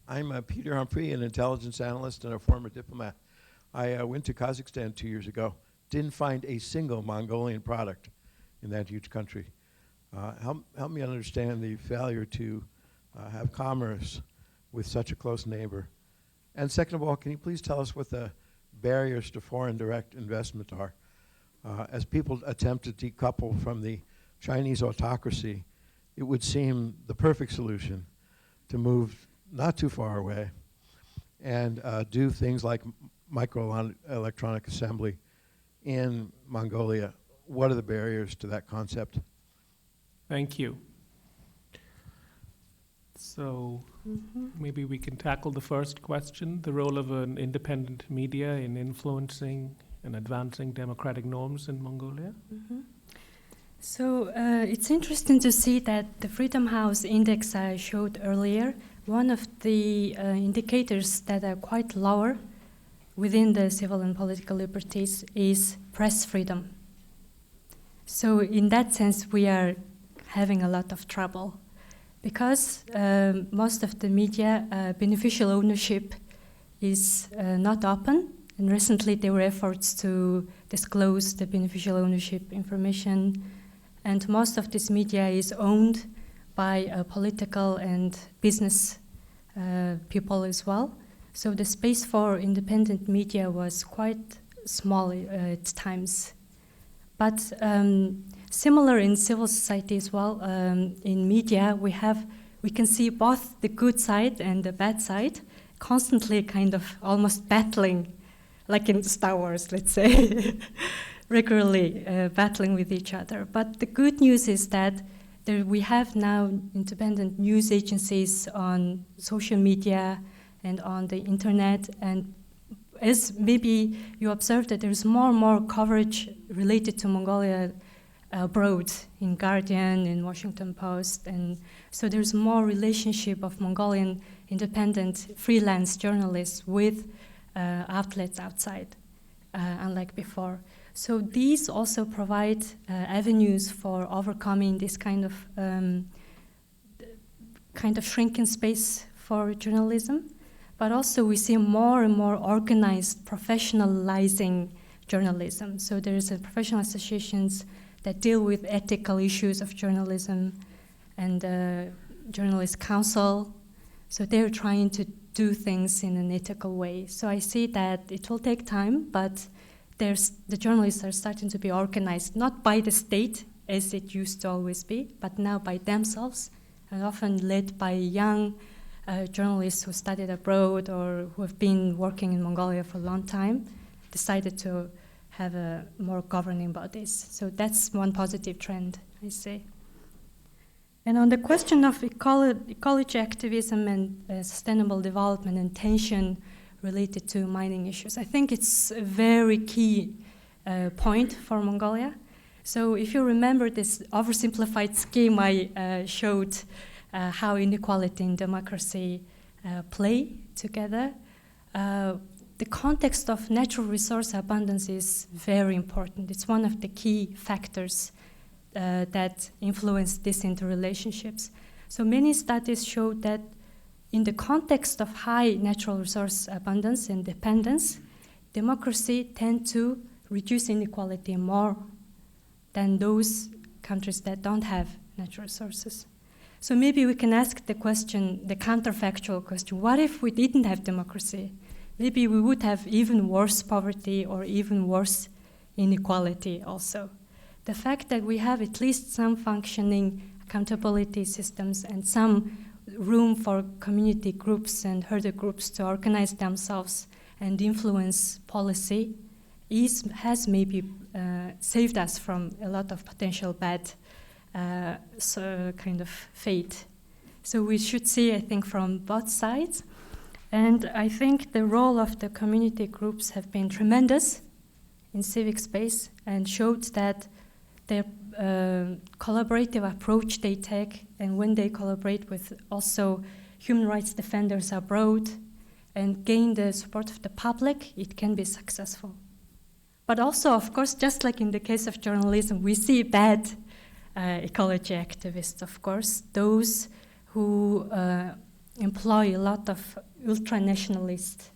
I'm Peter Humphrey, an intelligence analyst and a former diplomat. I went to Kazakhstan 2 years ago. Didn't find a single Mongolian product in that huge country. Help me understand the failure to have commerce with such a close neighbor. And second of all, can you please tell us what the barriers to foreign direct investment are? As people attempt to decouple from the Chinese autocracy, it would seem the perfect solution to move not too far away and do things like microelectronic assembly in Mongolia. What are the barriers to that concept? Thank you. So maybe we can tackle the first question, the role of an independent media in influencing and advancing democratic norms in Mongolia. So it's interesting to see that the Freedom House index I showed earlier, one of the indicators that are quite lower within the civil and political liberties is press freedom. So in that sense, we are having a lot of trouble because most of the media beneficial ownership is not open. And recently there were efforts to disclose the beneficial ownership information. And most of this media is owned by political and business people as well. So the space for independent media was quite small at times. But similar in civil society as well, in media we can see both the good side and the bad side constantly kind of almost battling, like in Star Wars, let's say, regularly battling with each other. But the good news is that we have now independent news agencies on social media and on the internet, and as maybe you observed that there's more and more coverage related to Mongolia abroad in Guardian, in Washington Post, and so there's more relationship of Mongolian independent freelance journalists with outlets outside, unlike before. So these also provide avenues for overcoming this kind of shrinking space for journalism. But also we see more and more organized professionalizing journalism. So there's professional associations that deal with ethical issues of journalism and journalist council. So they're trying to do things in an ethical way. So I see that it will take time, but the journalists are starting to be organized, not by the state, as it used to always be, but now by themselves, and often led by young journalists who studied abroad or who have been working in Mongolia for a long time, decided to have more governing bodies. So that's one positive trend, I say. And on the question of ecology activism and sustainable development and tension related to mining issues, I think it's a very key point for Mongolia. So if you remember this oversimplified scheme I showed, how inequality and democracy play together, the context of natural resource abundance is very important. It's one of the key factors that influence these interrelationships. So many studies show that in the context of high natural resource abundance and dependence, democracy tend to reduce inequality more than those countries that don't have natural resources. So maybe we can ask the question, the counterfactual question, what if we didn't have democracy? Maybe we would have even worse poverty or even worse inequality also. The fact that we have at least some functioning accountability systems and some room for community groups and herder groups to organize themselves and influence policy has maybe saved us from a lot of potential bad kind of fate. So we should see, I think, from both sides. And I think the role of the community groups have been tremendous in civic space and showed that their collaborative approach they take, and when they collaborate with also human rights defenders abroad and gain the support of the public, it can be successful. But also, of course, just like in the case of journalism, we see bad ecology activists, of course, those who employ a lot of ultra-nationalist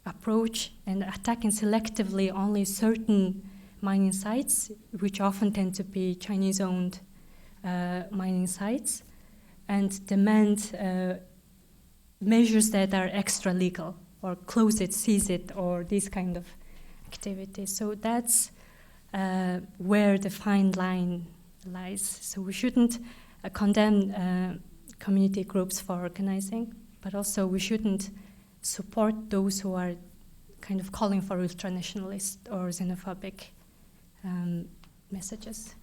approach and attacking selectively only certain mining sites, which often tend to be Chinese-owned mining sites, and demand measures that are extra-legal, or close it, seize it, or these kind of activities. So that's where the fine line lies. So we shouldn't condemn community groups for organizing, but also we shouldn't support those who are kind of calling for ultra-nationalist or xenophobic messages.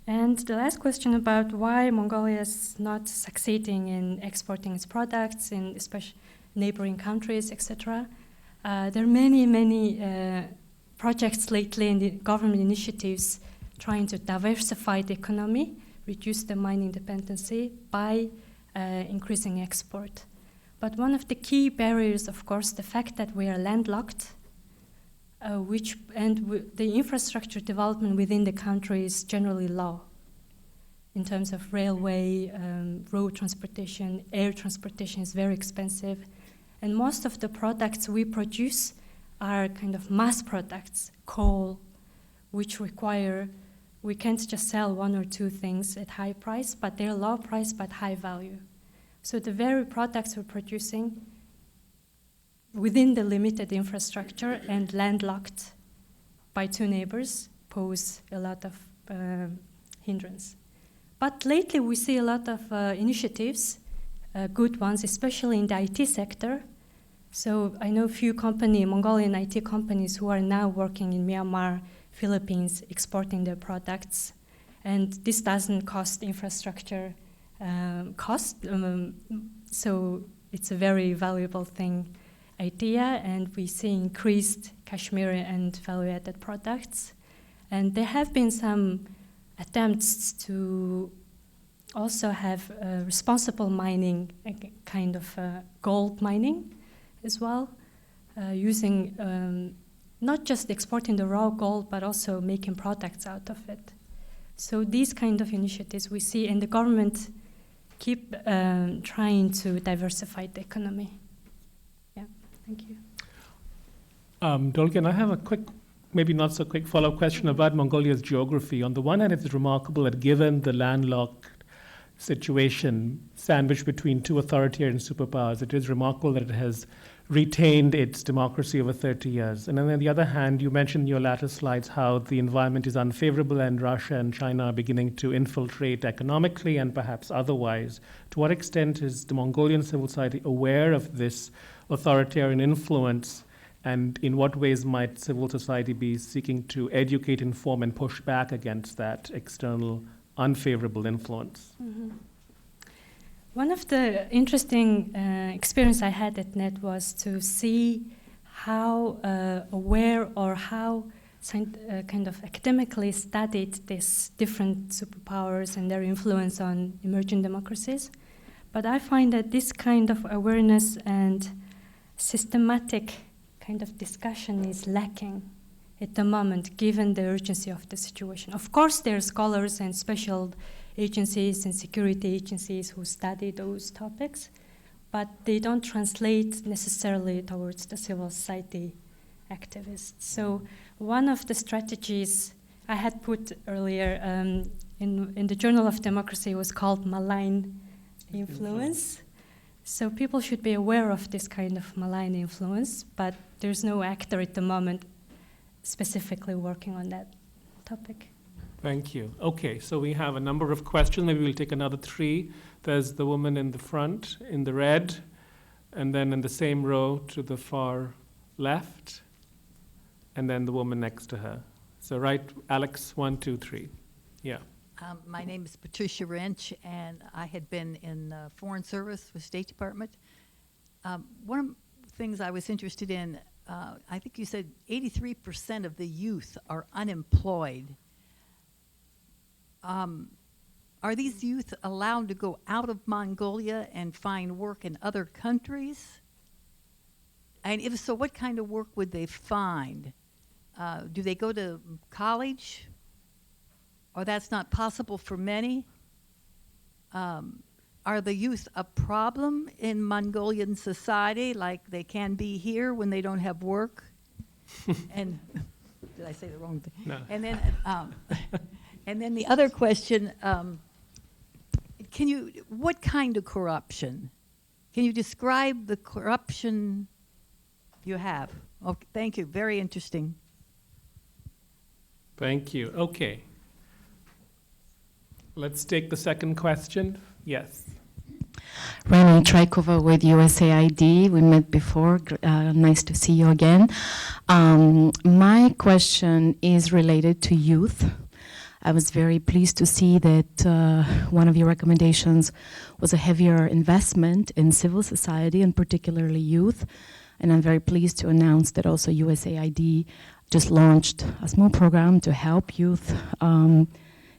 And the last question about why Mongolia is not succeeding in exporting its products in especially neighboring countries, etc. There are many projects lately in the government initiatives trying to diversify the economy, reduce the mining dependency by increasing export. But one of the key barriers, of course, the fact that we are landlocked, the infrastructure development within the country is generally low in terms of railway, road transportation, air transportation is very expensive. And most of the products we produce are kind of mass products, coal, which require, we can't just sell one or two things at high price, but they're low price but high value. So the very products we're producing within the limited infrastructure and landlocked by two neighbors pose a lot of hindrance. But lately we see a lot of initiatives, good ones, especially in the IT sector. So I know a few Mongolian IT companies who are now working in Myanmar, Philippines, exporting their products. And this doesn't cost infrastructure cost, so it's a very valuable idea, and we see increased Kashmiri and value-added products. And there have been some attempts to also have responsible mining, a kind of gold mining as well, using not just exporting the raw gold, but also making products out of it. So these kind of initiatives we see, and the government keep trying to diversify the economy. Yeah, thank you. Dolgion, I have a quick, maybe not so quick follow-up question about Mongolia's geography. On the one hand, it's remarkable that given the landlocked situation sandwiched between two authoritarian superpowers, it is remarkable that it has retained its democracy over 30 years. And then on the other hand, you mentioned in your latter slides how the environment is unfavorable and Russia and China are beginning to infiltrate economically and perhaps otherwise. To what extent is the Mongolian civil society aware of this authoritarian influence, and in what ways might civil society be seeking to educate, inform, and push back against that external unfavorable influence? Mm-hmm. One of the interesting experience I had at NET was to see how aware or how kind of academically studied these different superpowers and their influence on emerging democracies. But I find that this kind of awareness and systematic kind of discussion is lacking at the moment, given the urgency of the situation. Of course, there are scholars and special agencies and security agencies who study those topics, but they don't translate necessarily towards the civil society activists. So one of the strategies I had put earlier in the Journal of Democracy was called malign influence. So people should be aware of this kind of malign influence, but there's no actor at the moment specifically working on that topic. Thank you. Okay, so we have a number of questions. Maybe we'll take another three. There's the woman in the front, in the red, and then in the same row to the far left, and then the woman next to her. So right, Alex, 1, 2, 3. Yeah. My name is Patricia Wrench, and I had been in Foreign Service with State Department. One of the things I was interested in, I think you said 83% of the youth are unemployed. Are these youth allowed to go out of Mongolia and find work in other countries? And if so, what kind of work would they find? Do they go to college? Or that's not possible for many? Are the youth a problem in Mongolian society, like they can be here when they don't have work? And did I say the wrong thing? No. And then, and then the other question: what kind of corruption? Can you describe the corruption you have? Okay, thank you. Very interesting. Thank you. Okay. Let's take the second question. Yes. Rani Traikova with USAID. We met before. Nice to see you again. My question is related to youth. I was very pleased to see that one of your recommendations was a heavier investment in civil society and particularly youth. And I'm very pleased to announce that also USAID just launched a small program to help youth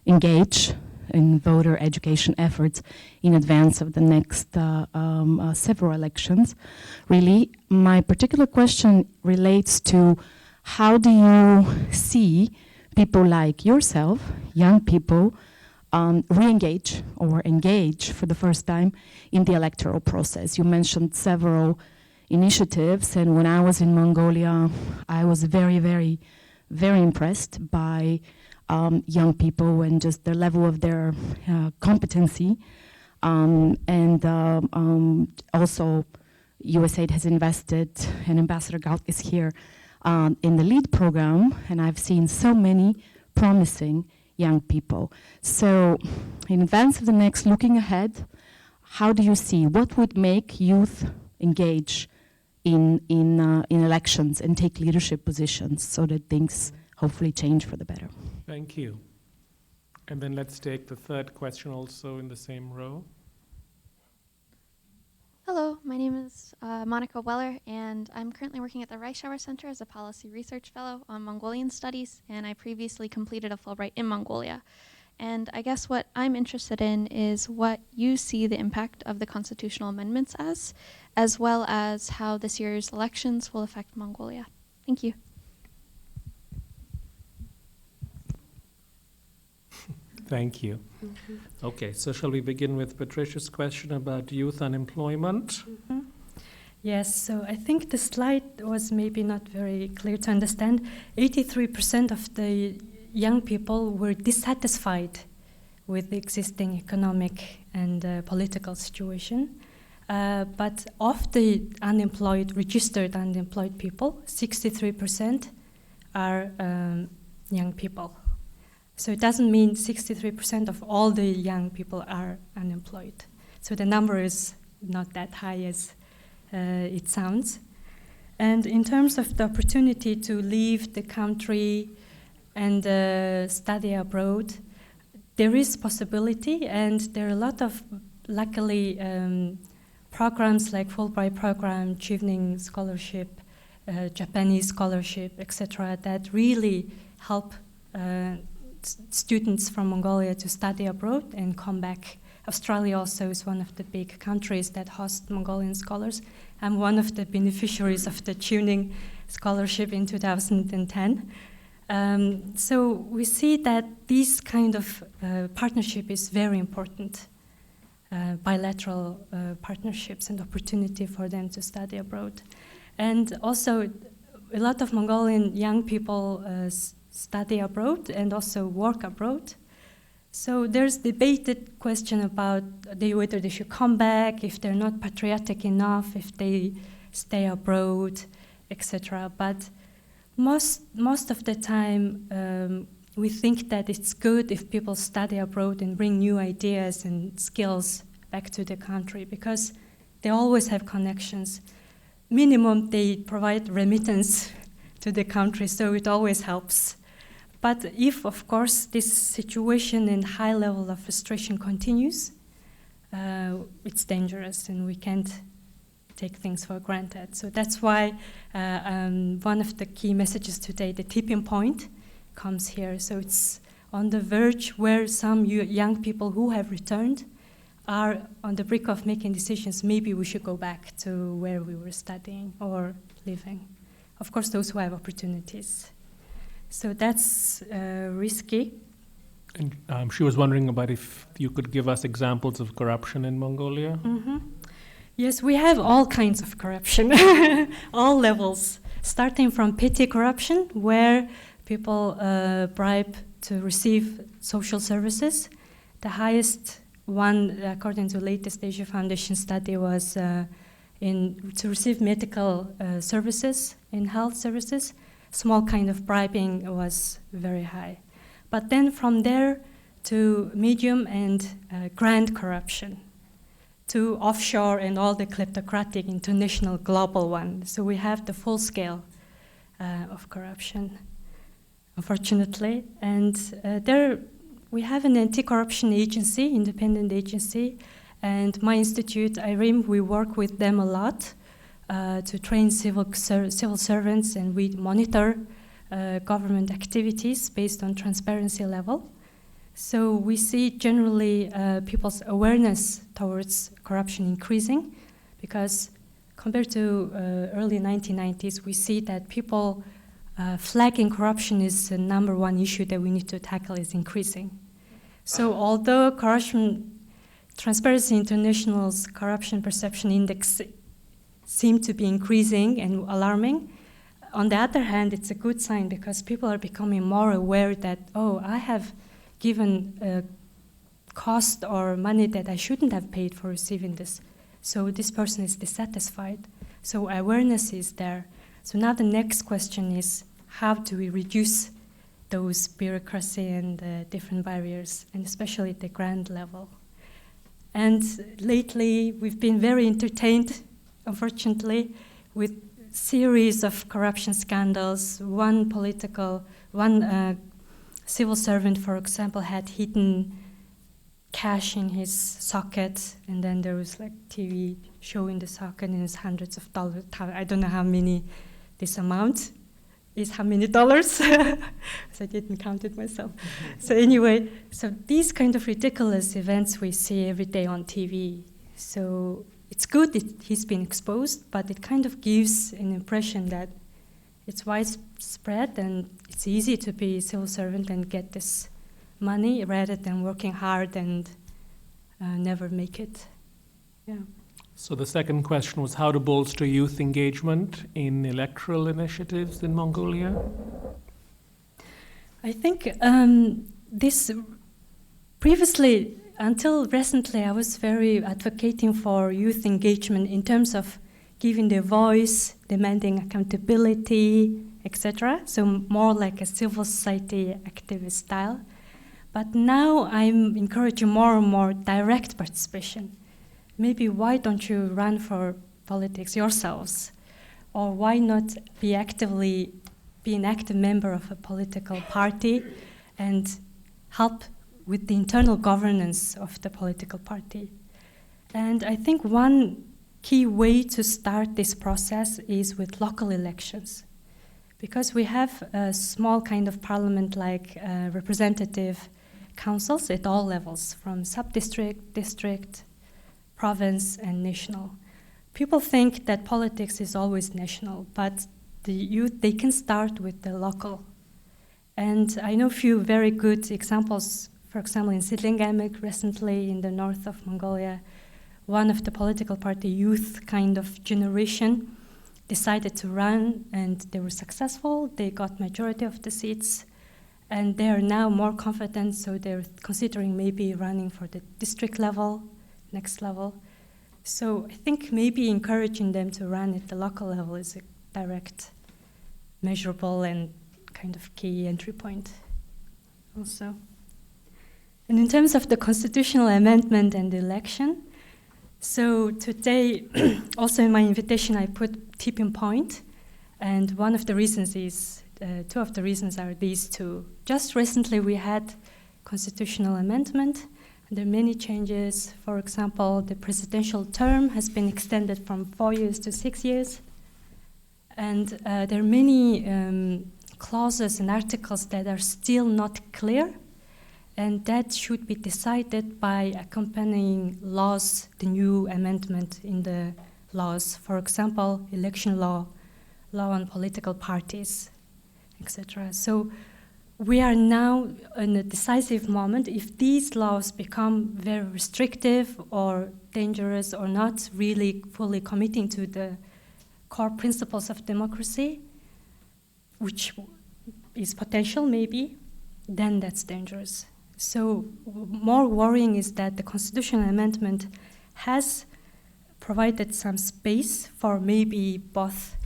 engage in voter education efforts in advance of the next several elections. Really, my particular question relates to how do you see people like yourself, young people, re-engage or engage for the first time in the electoral process? You mentioned several initiatives, and when I was in Mongolia, I was very, very, very impressed by young people and just the level of their competency. Also, USAID has invested, and Ambassador Galk is here, in the LEAD program, and I've seen so many promising young people. So in advance of the next, looking ahead, how do you see, what would make youth engage in elections and take leadership positions so that things hopefully change for the better? Thank you. And then let's take the third question also in the same row. Hello, my name is Monica Weller, and I'm currently working at the Reichauer Center as a policy research fellow on Mongolian studies, and I previously completed a Fulbright in Mongolia. And I guess what I'm interested in is what you see the impact of the constitutional amendments as well as how this year's elections will affect Mongolia. Thank you. Thank you. Okay, so shall we begin with Patricia's question about youth unemployment? Yes, so I think the slide was maybe not very clear to understand. 83% of the young people were dissatisfied with the existing economic and political situation. But of the unemployed, registered unemployed people, 63% are young people. So it doesn't mean 63% of all the young people are unemployed. So the number is not that high as it sounds. And in terms of the opportunity to leave the country and study abroad, there is possibility, and there are a lot of, luckily, programs like Fulbright program, Chevening scholarship, Japanese scholarship, etc., that really help students from Mongolia to study abroad and come back. Australia also is one of the big countries that host Mongolian scholars. I'm one of the beneficiaries of the Chevening scholarship in 2010. So we see that this kind of partnership is very important, bilateral partnerships and opportunity for them to study abroad. And also, a lot of Mongolian young people study abroad and also work abroad. So there's debated question about whether they should come back, if they're not patriotic enough, if they stay abroad, etc. But most of the time, we think that it's good if people study abroad and bring new ideas and skills back to the country, because they always have connections. Minimum, they provide remittance to the country, so it always helps. But if, of course, this situation and high level of frustration continues, it's dangerous and we can't take things for granted. So that's why one of the key messages today, the tipping point, comes here. So it's on the verge where some young people who have returned are on the brink of making decisions. Maybe we should go back to where we were studying or living. Of course, those who have opportunities. So that's risky. And she was wondering about if you could give us examples of corruption in Mongolia. Mm-hmm. Yes, we have all kinds of corruption, all levels, starting from petty corruption, where people bribe to receive social services. The highest one, according to the latest Asia Foundation study, was to receive medical services in health services. Small kind of bribing was very high. But then from there to medium and grand corruption, to offshore and all the kleptocratic international global one. So we have the full scale of corruption, unfortunately. And there are we have an anti-corruption agency, independent agency, and my institute, IREAM, we work with them a lot to train civil servants, and we monitor government activities based on transparency level. So we see generally people's awareness towards corruption increasing, because compared to early 1990s, we see that people flagging corruption is the number one issue that we need to tackle is increasing. So although Transparency International's corruption perception index seem to be increasing and alarming, on the other hand, it's a good sign because people are becoming more aware that, oh, I have given a cost or money that I shouldn't have paid for receiving this. So this person is dissatisfied. So awareness is there. So now the next question is, how do we reduce those bureaucracy and different barriers, and especially at the grand level? And lately, we've been very entertained, unfortunately, with series of corruption scandals. One civil servant, for example, had hidden cash in his socket, and then there was like TV showing the socket, and it's hundreds of dollars. I don't know how many this amount is, how many dollars. So I didn't count it myself. So anyway, so these kind of ridiculous events we see every day on TV. So it's good he's been exposed, but it kind of gives an impression that it's widespread and it's easy to be a civil servant and get this money rather than working hard and never make it. Yeah. So the second question was how to bolster youth engagement in electoral initiatives in Mongolia? I think this previously, until recently, I was very advocating for youth engagement in terms of giving their voice, demanding accountability, etc. So more like a civil society activist style. But now I'm encouraging more and more direct participation. Maybe why don't you run for politics yourselves? Or why not be an active member of a political party and help with the internal governance of the political party? And I think one key way to start this process is with local elections. Because we have a small kind of parliament-like representative councils at all levels, from sub-district, district, province, and national. People think that politics is always national, but the youth, they can start with the local. And I know a few very good examples. For example, in Sidlingamek recently in the north of Mongolia, one of the political party youth kind of generation decided to run, and they were successful. They got majority of the seats, and they are now more confident, so they're considering maybe running for the district level, next level. So I think maybe encouraging them to run at the local level is a direct, measurable, and kind of key entry point also. And in terms of the constitutional amendment and the election, so today, also in my invitation, I put tipping point, and one of the reasons is, two of the reasons are these two. Just recently we had constitutional amendment. There are many changes. For example, the presidential term has been extended from 4 years to 6 years. And there are many clauses and articles that are still not clear, and that should be decided by accompanying laws, the new amendment in the laws. For example, election law, law on political parties, etc. So we are now in a decisive moment. If these laws become very restrictive or dangerous or not really fully committing to the core principles of democracy, which is potential maybe, then that's dangerous. So more worrying is that the constitutional amendment has provided some space for maybe both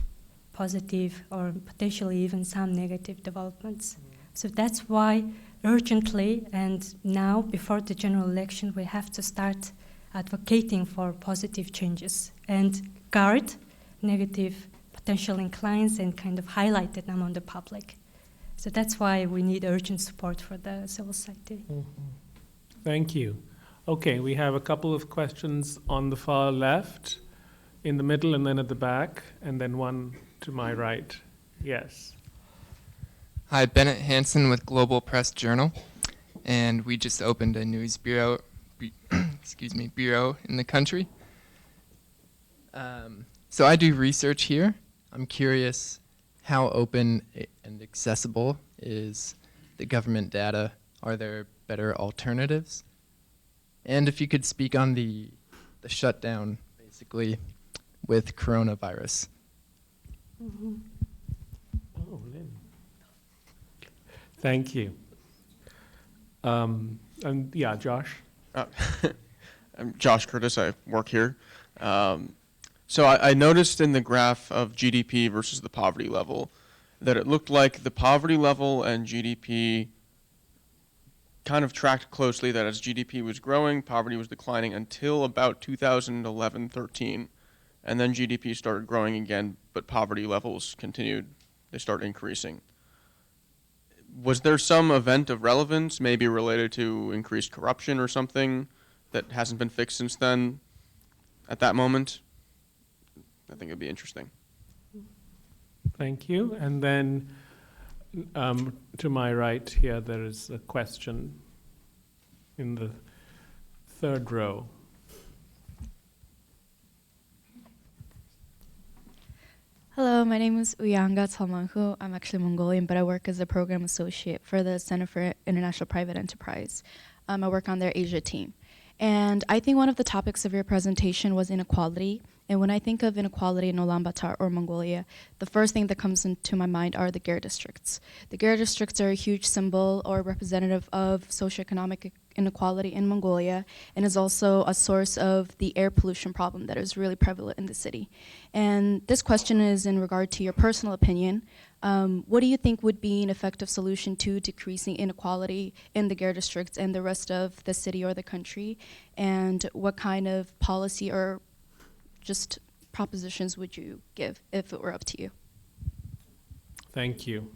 positive or potentially even some negative developments. So that's why urgently and now before the general election we have to start advocating for positive changes and guard negative potential inclines and kind of highlight them among the public. So that's why we need urgent support for the civil society. Thank you. Okay, we have a couple of questions on the far left, in the middle, and then at the back, and then one to my right. Yes. Hi, Bennett Hansen with Global Press Journal, and we just opened a news bureau, bureau in the country. So I do research here. I'm curious how open and accessible is the government data? Are there better alternatives? And if you could speak on the shutdown, basically, with coronavirus. Oh, Lynn. Thank you. And yeah, Josh. I'm Josh Curtis. I work here. So I noticed in the graph of GDP versus the poverty level that it looked like the poverty level and GDP kind of tracked closely, that as GDP was growing, poverty was declining until about 2011-13. And then GDP started growing again, but poverty levels continued. They started increasing. Was there some event of relevance, maybe related to increased corruption or something, that hasn't been fixed since then at that moment? I think it'd be interesting. Thank you. And then to my right here, there is a question in the third row. Hello, my name is Uyanga Tsalmanhu. I'm actually Mongolian, but I work as a program associate for the Center for International Private Enterprise. I work on their Asia team. And I think one of the topics of your presentation was inequality. And when I think of inequality in Ulaanbaatar or Mongolia, the first thing that comes into my mind are the Ger districts. The Ger districts are a huge symbol or representative of socioeconomic inequality in Mongolia, and is also a source of the air pollution problem that is really prevalent in the city. And this question is in regard to your personal opinion. What do you think would be an effective solution to decreasing inequality in the Ger districts and the rest of the city or the country? And what kind of policy or just propositions would you give if it were up to you? Thank you.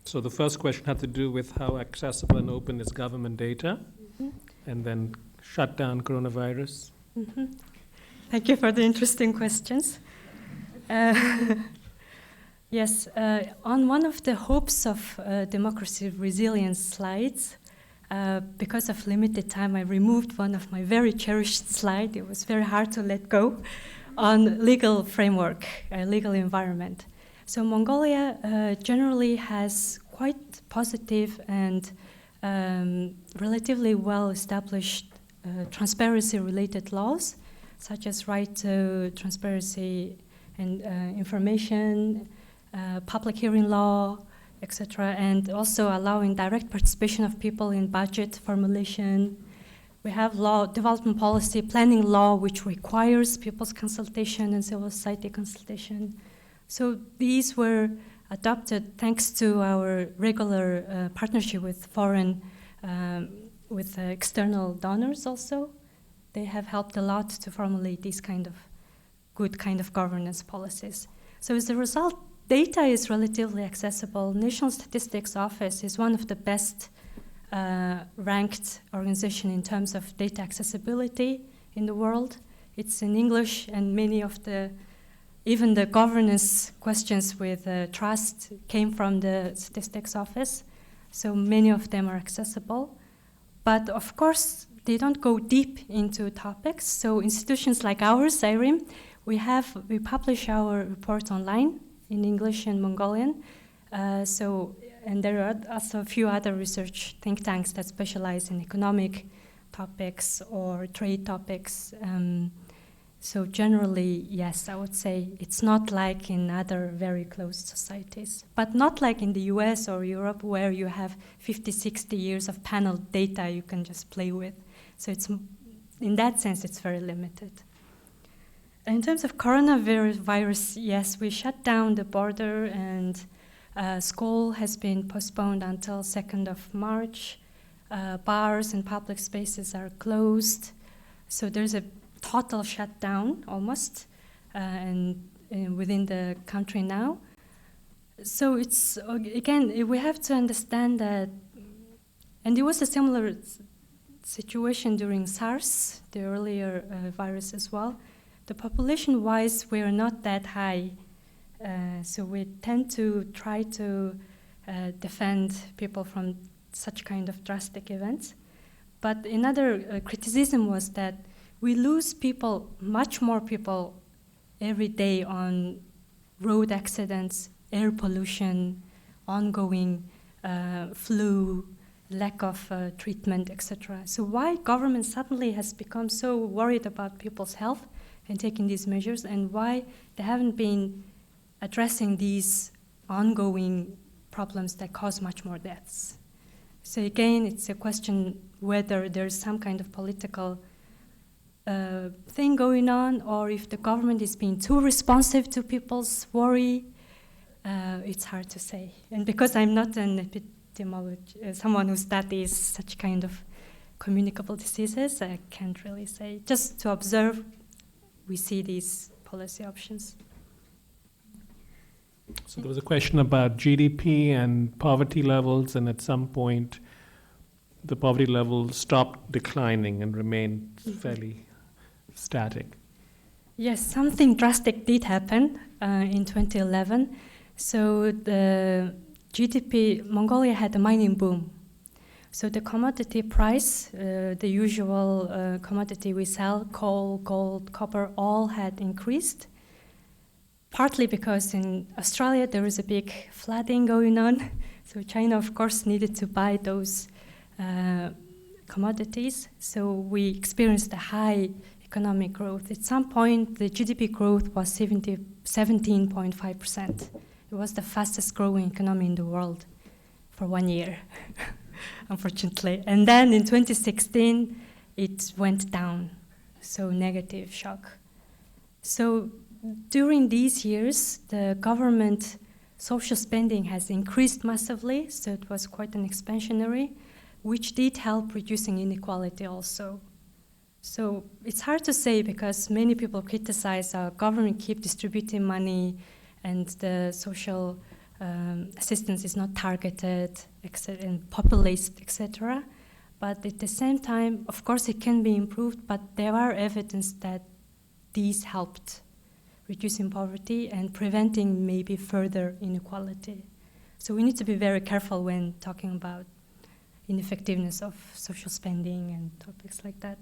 So the first question had to do with how accessible and open is government data, and then shut down coronavirus. Thank you for the interesting questions. Yes, on one of the hopes of democracy resilience slides, because of limited time, I removed one of my very cherished slides. It was very hard to let go, on legal framework, legal environment. So Mongolia generally has quite positive and relatively well-established transparency-related laws, such as right to transparency and information, public hearing law, etc., and also allowing direct participation of people in budget formulation. We have law, development policy, planning law, which requires people's consultation and civil society consultation. So these were adopted thanks to our regular partnership with foreign, with external donors also. They have helped a lot to formulate these kind of good kind of governance policies. So as a result, data is relatively accessible. National Statistics Office is one of the best ranked organization in terms of data accessibility in the world. It's in English, and many of the, even the governance questions with trust came from the Statistics Office. So many of them are accessible. But of course, they don't go deep into topics. So institutions like ours, IRIM, we publish our report online in English and Mongolian. And there are also a few other research think tanks that specialize in economic topics or trade topics. So generally, yes, I would say it's not like in other very closed societies, but not like in the US or Europe where you have 50, 60 years of panel data you can just play with. So it's, in that sense, it's very limited. In terms of coronavirus, yes, we shut down the border, and school has been postponed until 2nd of March. Bars and public spaces are closed. So there's a total shutdown almost and within the country now. So it's, again, we have to understand that, and it was a similar situation during SARS, the earlier virus as well. The population-wise, we're not that high. So we tend to try to defend people from such kind of drastic events. But another criticism was that we lose people, much more people, every day on road accidents, air pollution, ongoing flu, lack of treatment, etc. So why government suddenly has become so worried about people's health and taking these measures, and why they haven't been addressing these ongoing problems that cause much more deaths? So again, it's a question whether there's some kind of political thing going on, or if the government is being too responsive to people's worry. It's hard to say. And because I'm not an epidemiologist, someone who studies such kind of communicable diseases, I can't really say. Just to observe, we see these policy options. So there was a question about GDP and poverty levels, and at some point the poverty level stopped declining and remained fairly static. Yes, something drastic did happen in 2011. So the GDP, Mongolia had a mining boom. So the commodity price, the usual commodity we sell, coal, gold, copper, all had increased. Partly because in Australia there is a big flooding going on. So China, of course, needed to buy those commodities. So we experienced a high economic growth. At some point, the GDP growth was 17.5%. It was the fastest growing economy in the world for 1 year, unfortunately. And then in 2016, it went down, so negative shock. So during these years, the government social spending has increased massively, so it was quite an expansionary, which did help reducing inequality also. So it's hard to say because many people criticize our government keep distributing money and the social assistance is not targeted and populist, etc. But at the same time, of course, it can be improved, but there are evidence that these helped reducing poverty and preventing maybe further inequality. So we need to be very careful when talking about ineffectiveness of social spending and topics like that.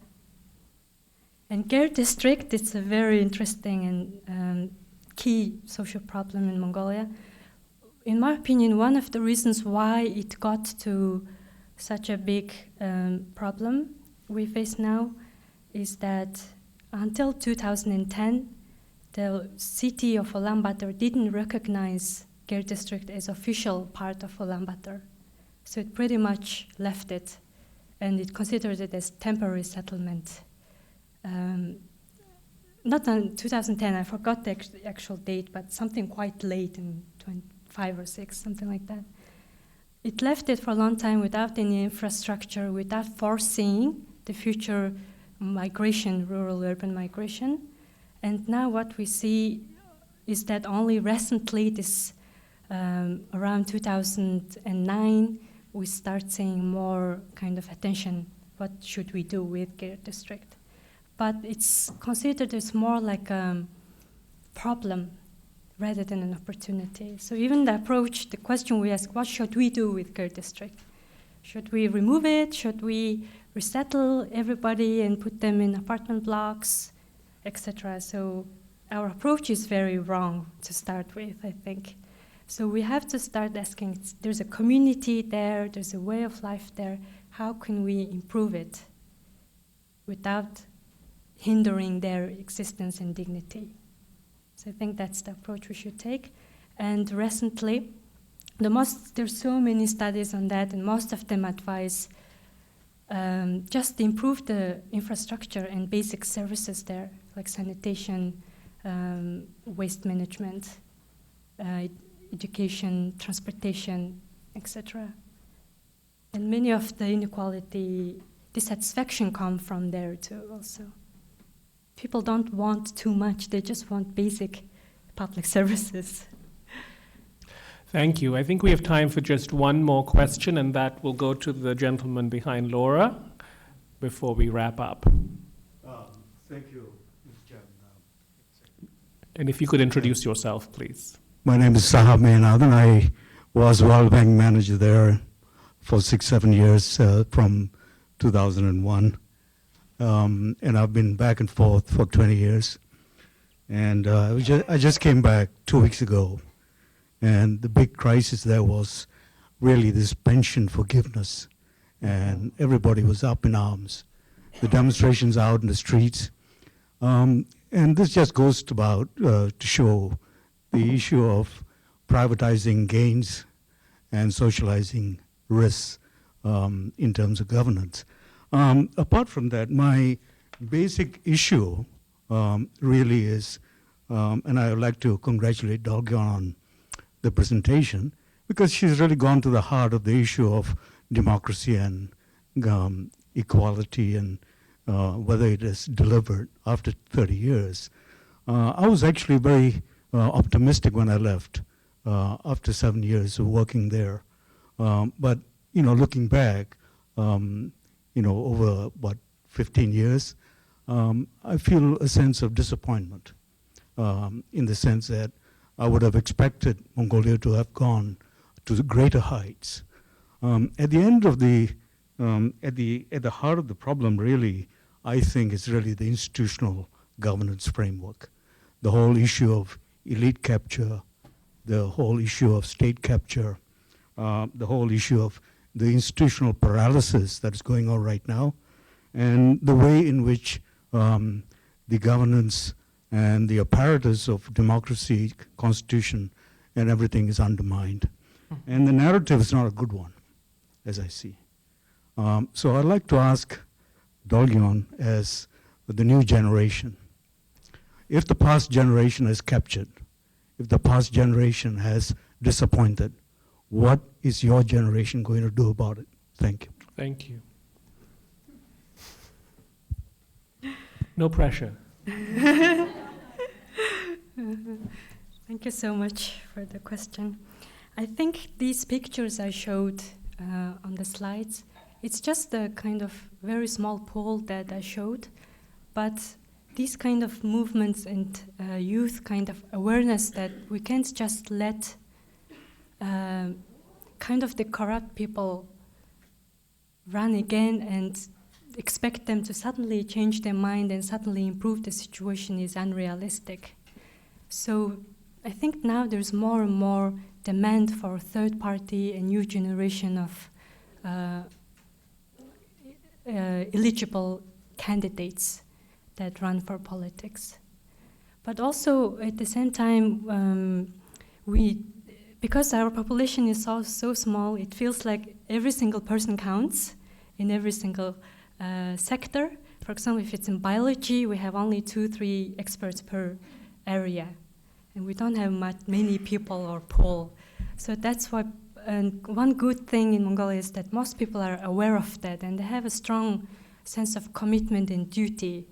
And Gare district, it's a very interesting and key social problem in Mongolia. In my opinion, one of the reasons why it got to such a big problem we face now is that until 2010, the city of Ulaanbaatar didn't recognize Gare district as official part of Ulaanbaatar. So it pretty much left it, and it considered it as temporary settlement. Not in 2010, I forgot the actual date, but something quite late in 5 or 6, something like that. It left it for a long time without any infrastructure, without foreseeing the future migration, rural-urban migration. And now what we see is that only recently, around 2009, we start seeing more kind of attention. What should we do with Gare district? But it's considered as more like a problem rather than an opportunity. So even the approach, the question we ask, what should we do with Gare district? Should we remove it? Should we resettle everybody and put them in apartment blocks, etc.? So our approach is very wrong to start with, I think. So we have to start asking, there's a community there, there's a way of life there, how can we improve it without hindering their existence and dignity? So I think that's the approach we should take. And recently, there's so many studies on that, and most of them advise just improve the infrastructure and basic services there, like sanitation, waste management, education, transportation, etc. And many of the inequality, dissatisfaction come from there too also. People don't want too much, they just want basic public services. Thank you. I think we have time for just one more question, and that will go to the gentleman behind Laura before we wrap up. Thank you, Mr. Chairman. And if you could introduce yourself, please. My name is Sahab Mehnad, I was World Bank manager there for 6-7 years from 2001. And I've been back and forth for 20 years. And I just came back 2 weeks ago. And the big crisis there was really this pension forgiveness. And everybody was up in arms. The demonstrations out in the streets. And this just goes to show the issue of privatizing gains and socializing risks in terms of governance. Apart from that, my basic issue really is, and I would like to congratulate Dolgion on the presentation, because she's really gone to the heart of the issue of democracy and equality and whether it is delivered after 30 years. I was actually very optimistic when I left after 7 years of working there. But, looking back, over, 15 years, I feel a sense of disappointment in the sense that I would have expected Mongolia to have gone to the greater heights. At the end of at the heart of the problem, really, I think is really the institutional governance framework. The whole issue of elite capture, the whole issue of state capture, the whole issue of the institutional paralysis that is going on right now, and the way in which the governance and the apparatus of democracy, constitution, and everything is undermined. And the narrative is not a good one, as I see. So I'd like to ask Dolgion, as the new generation, if the past generation has captured, if the past generation has disappointed, what is your generation going to do about it? Thank you. Thank you. No pressure. Thank you so much for the question. I think these pictures I showed on the slides, it's just a kind of very small pool that I showed, but these kind of movements and youth kind of awareness that we can't just let kind of the corrupt people run again and expect them to suddenly change their mind and suddenly improve the situation is unrealistic. So I think now there's more and more demand for third party, a new generation of eligible candidates that run for politics. But also at the same time, because our population is so small, it feels like every single person counts in every single sector. For example, if it's in biology, we have only 2-3 experts per area, and we don't have many people or pool. So that's why, and one good thing in Mongolia is that most people are aware of that, and they have a strong sense of commitment and duty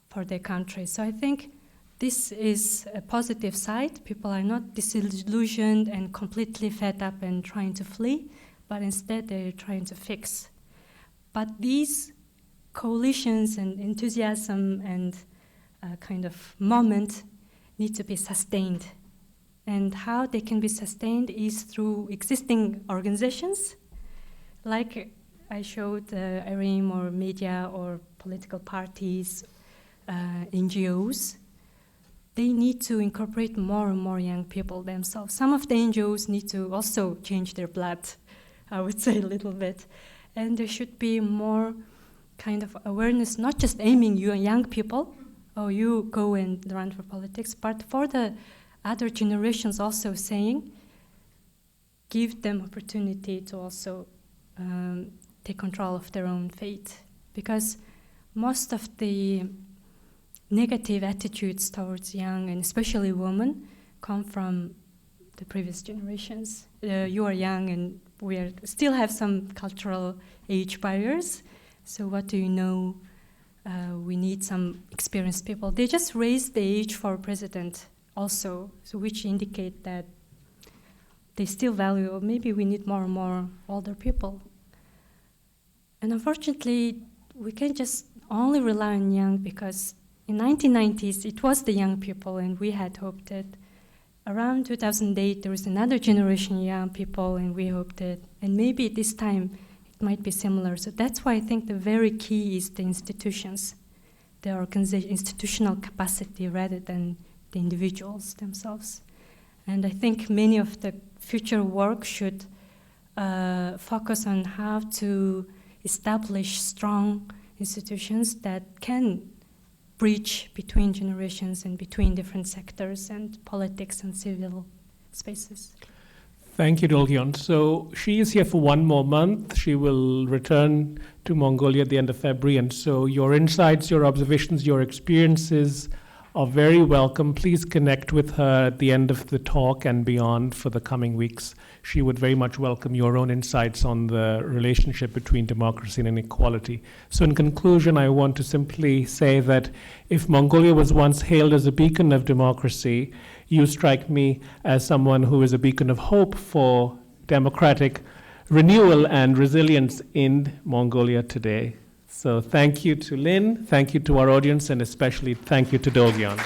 for their country. So I think this is a positive side. People are not disillusioned and completely fed up and trying to flee, but instead they're trying to fix. But these coalitions and enthusiasm and kind of moment need to be sustained. And how they can be sustained is through existing organizations, like I showed IREM or media or political parties, NGOs. They need to incorporate more and more young people themselves. Some of the NGOs need to also change their blood, I would say a little bit. And there should be more kind of awareness, not just aiming you young people, oh, you go and run for politics, but for the other generations also saying, give them opportunity to also take control of their own fate. Because most of the negative attitudes towards young and especially women come from the previous generations. You are young and we still have some cultural age barriers. So what do you know? We need some experienced people. They just raised the age for president also, so which indicate that they still value, or maybe we need more and more older people. And unfortunately, we can't just only rely on young, because in 1990s, it was the young people, and we had hoped that around 2008, there was another generation of young people, and we hoped that, and maybe this time it might be similar. So that's why I think the very key is the institutions, the institutional capacity rather than the individuals themselves. And I think many of the future work should focus on how to establish strong institutions that can bridge between generations and between different sectors and politics and civil spaces. Thank you, Dolgion. So she is here for 1 more month. She will return to Mongolia at the end of February, and so your insights, your observations, your experiences are very welcome. Please connect with her at the end of the talk and beyond for the coming weeks. She would very much welcome your own insights on the relationship between democracy and inequality. So in conclusion, I want to simply say that if Mongolia was once hailed as a beacon of democracy, you strike me as someone who is a beacon of hope for democratic renewal and resilience in Mongolia today. So thank you to Lynn, thank you to our audience, and especially thank you to Dolgion.